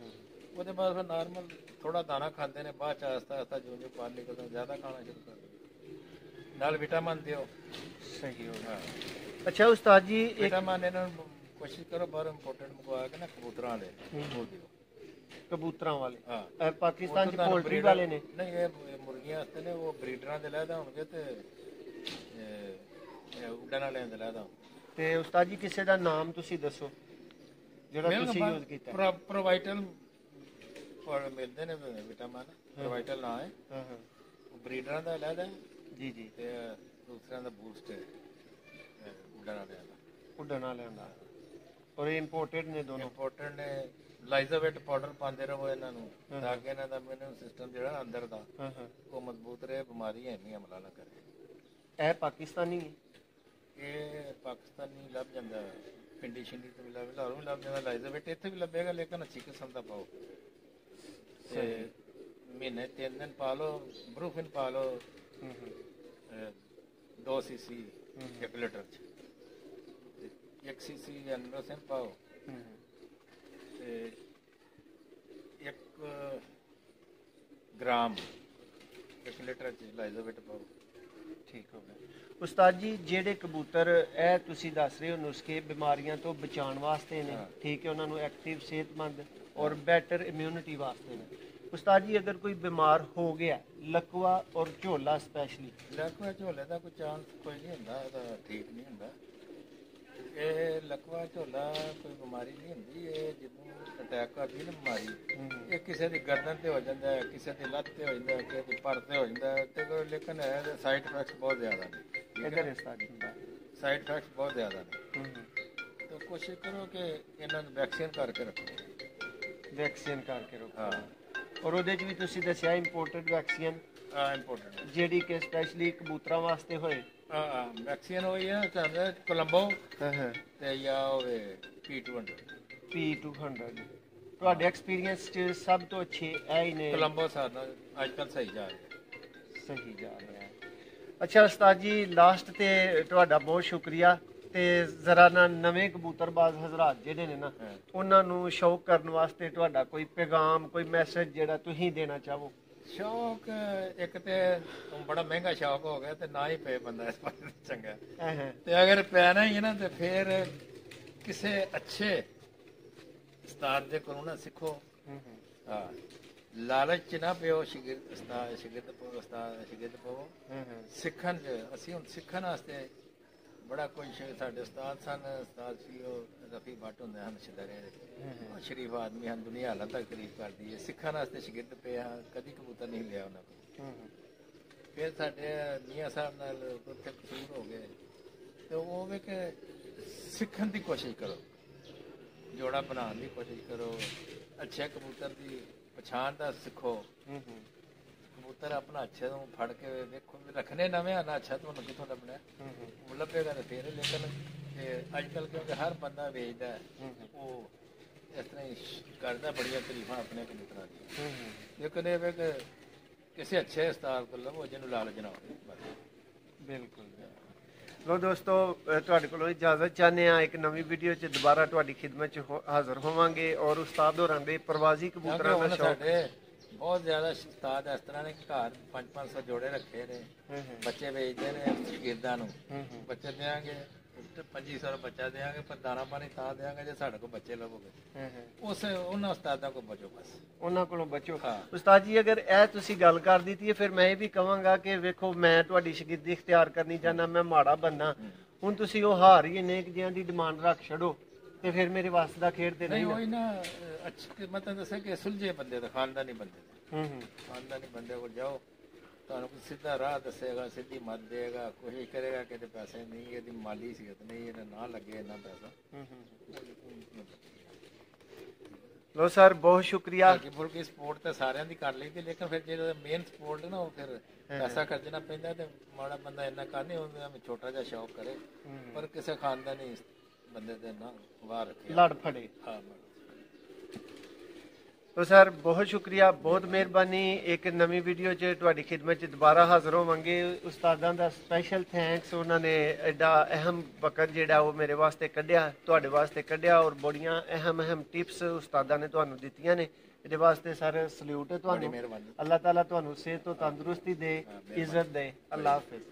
ਉਹਦੇ ਬਾਅਦ ਫਿਰ ਨਾਰਮਲ ਥੋੜਾ ਦਾਣਾ ਖਾਂਦੇ ਨੇ, ਬਾਅਦ ਚ ਆਸਤਾ ਆਸਤਾ ਜੋ ਪਾਲ ਨਿਕਲਦਾ ਜ਼ਿਆਦਾ ਖਾਣਾ ਸ਼ੁਰੂ ਕਰ ਦਿੰਦੇ, ਨਾਲ ਵਿਟਾਮਿਨ ਦਿਓ। ਸਹੀ ਹੋ ਗਿਆ। ਅੱਛਾ ਉਸਤਾਦ ਜੀ ਵਿਟਾਮਿਨ ਇਹਨਾਂ ਨੂੰ ਕੋਸ਼ਿਸ਼ ਕਰੋ ਬਾਹਰ ਇੰਪੋਰਟੈਂਟ ਮੰਗਵਾ ਕੇ ਨਾ, ਕਬੂਤਰਾਂ ਵਾਲੇ ਉਹ ਦਿਓ। ਕਬੂਤਰਾਂ ਵਾਲੇ? ਹਾਂ। ਪਾਕਿਸਤਾਨ ਚ ਪੋਲਟਰੀ ਵਾਲੇ ਨੇ? ਨਹੀਂ, ਇਹ ਮੁਰਗੀਆਂ ਵਾਸਤੇ ਨੇ, ਉਹ ਬਰੀਡਰਾਂ ਦੇ ਲੈਦਾ ਹੋਣਗੇ ਤੇ ਉੱਡਣ ਵਾਲਿਆਂ ਦੇ ਲੈਦਾ। ਤੇ ਉਸਤਾਦ ਜੀ ਕਿਸੇ ਦਾ ਨਾਮ ਤੁਸੀਂ ਦੱਸੋ ਜਿਹੜਾ ਤੁਸੀਂ ਯੂਜ਼ ਕੀਤਾ? ਪ੍ਰੋਵਾਈਟਲ ਮਿਲਦੇ ਨੇ ਵਿਟਾਮਿਨ, ਪ੍ਰੋਵਾਈਟਲ ਨਾਂ ਹੈ। ਉਹ ਬਰੀਡਰਾਂ ਦਾ ਲੈਦਾ ਜੀ ਜੀ, ਤੇ ਦੂਸਰਿਆਂ ਦਾ ਬੂਸਟ ਹੈ ਉੱਡਣ ਵਾਲਿਆਂ ਦਾ। ਉੱਡਣ ਵਾਲਿਆਂ ਦਾ। ਔਰ ਇਹ ਇੰਪੋਰਟਡ ਨੇ ਦੋਨੋਂ? ਇੰਪੋਰਟੈਂਟ ਨੇ। ਲਾਈਜ਼ੋਵੇਟ ਪਾਊਡਰ ਪਾਉਂਦੇ ਰਹੋ ਇਹਨਾਂ ਨੂੰ ਤਾਂ ਕਿ ਇਹਨਾਂ ਦਾ ਇਮਿਊਨ ਸਿਸਟਮ ਜਿਹੜਾ ਅੰਦਰ ਦਾ ਉਹ ਮਜ਼ਬੂਤ ਰਹੇ, ਬਿਮਾਰੀ ਐਵੇਂ ਹਮਲਾ ਨਾ ਕਰੇ। ਇਹ ਪਾਕਿਸਤਾਨੀ ਹੈ? ਇਹ ਪਾਕਿਸਤਾਨੀ ਲੱਭ ਜਾਂਦਾ, ਪਿੰਡੀ ਸ਼ਿੰਡੀ ਤੋਂ ਵੀ ਲੱਭ, ਲਾਹੌਰੋਂ ਵੀ ਲੱਭ ਜਾਂਦਾ। ਲਾਈਜ਼ੋਵੇਟ ਇੱਥੇ ਵੀ ਲੱਭੇਗਾ, ਲੇਕਿਨ ਅੱਛੀ ਕਿਸਮ ਦਾ ਪਾਓ। ਤੇ ਮਹੀਨੇ 3 ਦਿਨ ਪਾ ਲਓ, ਬਰੂਫਿਨ ਪਾ ਲਓ 2 cc 1 ਲੀਟਰ ਚ, 1 cc ਐਨਰੋਸਿਨ ਪਾਓ ਤੇ 1 ਗ੍ਰਾਮ 1 ਲੀਟਰ ਚ ਲਾਈਜ਼ੋਵੇਟ ਪਾਓ। ਠੀਕ ਹੋ ਗਿਆ। ਉਸਤਾਦ ਜੀ ਜਿਹੜੇ ਕਬੂਤਰ ਇਹ ਤੁਸੀਂ ਦੱਸ ਰਹੇ ਹੋ ਨੁਸਖੇ ਬਿਮਾਰੀਆਂ ਤੋਂ ਬਚਾਉਣ ਵਾਸਤੇ ਨੇ, ਠੀਕ ਹੈ, ਉਹਨਾਂ ਨੂੰ ਐਕਟਿਵ, ਸਿਹਤਮੰਦ ਔਰ ਬੈਟਰ ਇਮਿਊਨਿਟੀ ਵਾਸਤੇ ਨੇ। ਉਸਤਾਦ ਜੀ ਅਗਰ ਕੋਈ ਬਿਮਾਰ ਹੋ ਗਿਆ, ਲਕਵਾ ਔਰ ਝੋਲਾ ਸਪੈਸ਼ਲੀ? ਲਕਵਾ ਝੋਲੇ ਦਾ ਕੋਈ ਚਾਂਸ ਕੋਈ ਨਹੀਂ ਹੁੰਦਾ, ਇਹਦਾ ਠੀਕ ਨਹੀਂ ਹੁੰਦਾ। ਇਹ ਲਕਵਾ ਝੋਲਾ ਕੋਈ ਬਿਮਾਰੀ ਨਹੀਂ ਹੁੰਦੀ, ਇਹ ਜਦੋਂ ਅਟੈਕ ਕਰਦੀ ਨਾ ਬਿਮਾਰੀ, ਇਹ ਕਿਸੇ ਦੀ ਗਰਦਨ ਤੇ ਹੋ ਜਾਂਦਾ ਹੈ, ਕਿਸੇ ਦੀ ਲੱਤ ਤੇ ਹੋ ਜਾਂਦਾ ਹੈ, ਕਿਸੇ ਦੀ ਪਰ ਤੇ ਹੋ ਜਾਂਦਾ ਹੈ, ਤੇ ਲੇਕਿਨ ਇਹ ਸਾਈਡ ਇਫੈਕਟਸ ਬਹੁਤ ਜ਼ਿਆਦਾ ਨੇ। ਇਹਦਾ ਰਿਸਤਾ ਹੁੰਦਾ ਸਾਈਡ ਇਫੈਕਟਸ ਬਹੁਤ ਜ਼ਿਆਦਾ ਨੇ, ਤਾਂ ਕੋਸ਼ਿਸ਼ ਕਰੋ ਕਿ ਇਹਨਾਂ ਨੂੰ ਵੈਕਸੀਨ ਕਰਕੇ ਰੱਖੋ। ਵੈਕਸੀਨ ਕਰਕੇ ਰੋਕੋ। ਹਾਂ, ਔਰ ਉਹਦੇ 'ਚ ਵੀ ਤੁਸੀਂ ਦੱਸਿਆ ਇੰਪੋਰਟਡ ਵੈਕਸੀਨ, ਇੰਪੋਰਟੈਂਟ ਜਿਹੜੀ ਕਿ ਸਪੈਸ਼ਲੀ ਕਬੂਤਰਾਂ ਵਾਸਤੇ ਹੋਏ। ਵੈਕਸੀਨ ਹੋਈ ਹੈ ਤੁਹਾਨੂੰ ਕੋਲੰਬੋ ਹਾਂ ਹਾਂ ਤੇ ਜਾਂ ਹੋਵੇ P200। P200 ਤੁਹਾਡੇ ਐਕਸਪੀਰੀਅੰਸ 'ਚ ਸਭ ਤੋਂ ਅੱਛੇ ਇਹ ਹੀ ਨੇ। ਕੋਲੰਬੋ ਸਾਡਾ ਅੱਜ ਕੱਲ੍ਹ ਸਹੀ ਜਾ ਰਿਹਾ। ਸਹੀ ਜਾ ਰਿਹਾ ਹੈ। ਅੱਛਾ ਉਸਤਾਦ ਜੀ, ਲਾਸਟ ਤੇ ਤੁਹਾਡਾ ਬਹੁਤ ਸ਼ੁਕਰੀਆ। ਤੇ ਜ਼ਰਾ ਨਾ ਨਵੇਂ ਕਬੂਤਰਬਾਜ਼ ਹਜ਼ਰਾਤ ਜਿਹੜੇ ਨੇ ਨਾ, ਉਹਨਾਂ ਨੂੰ ਸ਼ੌਕ ਕਰਨ ਵਾਸਤੇ ਤੁਹਾਡਾ ਕੋਈ ਪੈਗਾਮ, ਕੋਈ ਮੈਸੇਜ ਜਿਹੜਾ ਤੁਸੀਂ ਦੇਣਾ ਚਾਹੋ। ਸ਼ੌਕ ਇੱਕ ਤੇ ਬੜਾ ਮਹਿੰਗਾ ਸ਼ੌਕ ਹੋ ਗਿਆ, ਤੇ ਨਾ ਹੀ ਪਏ ਬੰਦਾ ਇਸ ਪਾਸੇ ਚੰਗਾ, ਤੇ ਅਗਰ ਪੈਣਾ ਹੀ ਹੈ ਨਾ ਤੇ ਫਿਰ ਕਿਸੇ ਅੱਛੇ ਉਸਤਾਦ ਦੇ ਕੋਲੋਂ ਨਾ ਸਿੱਖੋ। ਹਾਂ, ਲਾਲਚ ਚ ਨਾ ਪਿਓ, ਸ਼ਾਗਿਰਦ ਪਵੋ ਸਿੱਖਣ ਚ। ਅਸੀਂ ਹੁਣ ਸਿੱਖਣ ਵਾਸਤੇ ਬੜਾ ਕੁਝ, ਸਾਡੇ ਉਸਤਾਦ ਸਨ, ਉਸਤਾਦ ਸੀ ਉਹ ਰਫੀ ਭੱਟ ਹੁੰਦੇ ਹਨ ਸ਼ਿਦਾਰੇ ਦੇ, ਸ਼ਰੀਫ ਆਦਮੀ ਹਨ, ਦੁਨੀਆ ਹਾਲਾਂ ਤੱਕ ਤਾਰੀਫ ਕਰਦੀ ਹੈ। ਸਿੱਖਣ ਵਾਸਤੇ ਸ਼ਾਗਿਰਦ ਪਏ ਹਾਂ, ਕਦੀ ਕਬੂਤਰ ਨਹੀਂ ਲਿਆ ਉਹਨਾਂ ਕੋਲ। ਫਿਰ ਸਾਡੇ ਮੀਆਂ ਸਾਹਿਬ ਨਾਲ ਉੱਥੇ ਕਸੂਰ ਹੋ ਗਏ, ਤੇ ਉਹ ਵੇ ਕਿ ਸਿੱਖਣ ਦੀ ਕੋਸ਼ਿਸ਼ ਕਰੋ, ਜੋੜਾ ਬਣਾਉਣ ਦੀ ਕੋਸ਼ਿਸ਼ ਕਰੋ, ਅੱਛੇ ਕਬੂਤਰ ਦੀ ਪਛਾਣ ਦਾ ਸਿੱਖੋ। ਕਬੂਤਰ ਆਪਣਾ ਅੱਛੇ ਨੂੰ ਫੜ ਕੇ ਵੇਖੋ, ਰੱਖਣੇ ਨਵੇਂ ਆ ਨਾ, ਅੱਛਾ ਤੁਹਾਨੂੰ ਕਿੱਥੋਂ ਲੱਭਣਾ, ਉਹ ਲੱਭੇਗਾ ਤੇ ਫਿਰ। ਲੇਕਿਨ ਅੱਜ ਕੱਲ੍ਹ ਕਿਉਂਕਿ ਹਰ ਬੰਦਾ ਵੇਚਦਾ, ਉਹ ਇਸ ਤਰ੍ਹਾਂ ਹੀ ਕਰਦਾ ਬੜੀਆਂ ਤਾਰੀਫਾਂ ਆਪਣੇ ਕਬੂਤਰਾਂ ਦੀਆਂ। ਲੇਕਿਨ ਇਹ ਵੇ ਕਿ ਕਿਸੇ ਅੱਛੇ ਉਸਤਾਦ ਕੋਲ ਲਵੋ ਜਿਹਨੂੰ ਲਾਲਚ ਨਾ ਹੋਵੇ। ਬਿਲਕੁਲ। ਲੋ ਦੋਸਤੋ, ਤੁਹਾਡੇ ਕੋਲੋਂ ਇਜਾਜ਼ਤ ਚਾਹੁੰਦੇ ਹਾਂ। ਇੱਕ ਨਵੀਂ ਵੀਡੀਓ 'ਚ ਦੁਬਾਰਾ ਤੁਹਾਡੀ ਖਿਦਮਤ 'ਚ ਹਾਜ਼ਰ ਹੋਵਾਂਗੇ। ਔਰ ਉਸਤਾਦ ਹੋਰਾਂ ਦੇ ਪ੍ਰਵਾਜ਼ੀ ਕਬੂਤਰਾਂ ਦਾ ਸ਼ੌਕ। ਸਾਡੇ ਬਹੁਤ ਜ਼ਿਆਦਾ ਉਸਤਾਦ ਇਸ ਤਰ੍ਹਾਂ ਨੇ ਕਿ ਘਰ 500-500 ਜੋੜੇ ਰੱਖੇ ਨੇ, ਬੱਚੇ ਵੇਚਦੇ ਨੇ ਸ਼ਾਗਿਰਦਾਂ ਨੂੰ। ਬੱਚੇ ਦੇਾਂਗੇ 2500 ਬੱਚਾ ਦੇਾਂਗੇ, ਪਰ ਦਾਣਾ ਪਾਣੀ ਤਾਂ ਦੇਾਂਗੇ ਜੇ ਸਾਡੇ ਕੋਲ ਬੱਚੇ ਲਵੋਗੇ। ਉਹਨਾਂ ਉਸਤਾਦਾਂ ਕੋਲ ਬਚੋ, ਬਸ ਉਹਨਾਂ ਕੋਲੋਂ ਬਚੋ। ਉਸਤਾਦ ਜੀ, ਅਗਰ ਇਹ ਤੁਸੀਂ ਗੱਲ ਕਰ ਦਿੱਤੀ, ਫਿਰ ਮੈਂ ਇਹ ਵੀ ਕਹਾਂਗਾ ਕਿ ਵੇਖੋ, ਮੈਂ ਤੁਹਾਡੀ ਸ਼ਾਗਿਰਦੀ ਇਖਤਿਆਰ ਕਰਨੀ ਚਾਹੁੰਦਾ, ਮੈਂ ਮਾੜਾ ਬੰਦਾ। ਹੁਣ ਤੁਸੀਂ ਉਹ ਹਾਰ ਹੀ ਨੇ ਕਿ ਜਿਹਾਂ ਦੀ ਡਿਮਾਂਡ ਰੱਖ ਛੱਡੋ, ਤੇ ਫਿਰ ਮੇਰੇ ਵਾਸਤੇ ਦਾ ਖੇਡ ਤੇ ਨਹੀਂ। ਉਹੀ ਨਾ, ਅੱਛਾ ਮਤਲਬ ਦੱਸਿਆ ਕਿ ਸੁਲਝੇ ਬੰਦੇ ਦਾ, ਖਾਨਦਾਨੀ ਬੰਦੇ ਦਾ, ਖਾਨਦਾਨੀ ਬੰਦੇ ਕੋਲ ਜਾਓ, ਤੁਹਾਨੂੰ ਕੋਈ ਸਿੱਧਾ ਰਾਹ ਦੱਸੇਗਾ, ਸਿੱਧੀ ਮੱਤ ਦੇਗਾ, ਕੋਸ਼ਿਸ਼ ਕਰੇਗਾ ਕਿ ਇਹਦੇ ਪੈਸੇ ਨਹੀਂ, ਇਹਦੀ ਮਾਲੀ ਸਿਹਤ ਨਹੀਂ, ਇਹਦਾ ਨਾ ਲੱਗੇ ਇੰਨਾ ਪੈਸਾ। ਲੋ ਸਰ, ਬਹੁਤ ਸ਼ੁਕਰੀਆ। ਫੁਲਕੀ ਸਪੋਰਟ ਤਾਂ ਸਾਰਿਆਂ ਦੀ ਕਰ ਲਈ ਤੇ, ਲੇਕਿਨ ਫਿਰ ਜਿਹੜਾ ਮੇਨ ਸਪੋਰਟ ਨਾ, ਉਹ ਫਿਰ ਪੈਸਾ ਖਰਚਣਾ ਪੈਂਦਾ, ਤੇ ਮਾੜਾ ਬੰਦਾ ਇੰਨਾ ਕਰ ਨਹੀਂ ਹੁੰਦਾ, ਛੋਟਾ ਜਿਹਾ ਸ਼ੌਕ ਕਰੇ, ਪਰ ਕਿਸੇ ਖਾਨਦਾਨੀ ਬੰਦੇ ਦੇ ਨਾ ਵਾਰ ਰੱਖੇ, ਲੜ ਫੜੇ। ਹਾਂ तो सर बहुत शुक्रिया, बहुत मेहरबानी। एक नवी वीडियो च तुहाडी खिदमत च दोबारा हाज़र होवांगे। उस्तादां दा स्पैशल थैंक्स, उन्होंने एडा अहम वक्त जिहड़ा वो मेरे वास्ते कढ़िया, तुहाडे वास्ते कढ़िया, और बड़ियां अहम टिप्स उस्तादां ने तुहानू दित्तियां ने। इहदे वास्ते सर सल्यूट है तुहानू। अल्लाह ताला तुहानू सेहत तो तंदुरुस्ती दे, इज्जत दे। अल्लाह हाफिज़।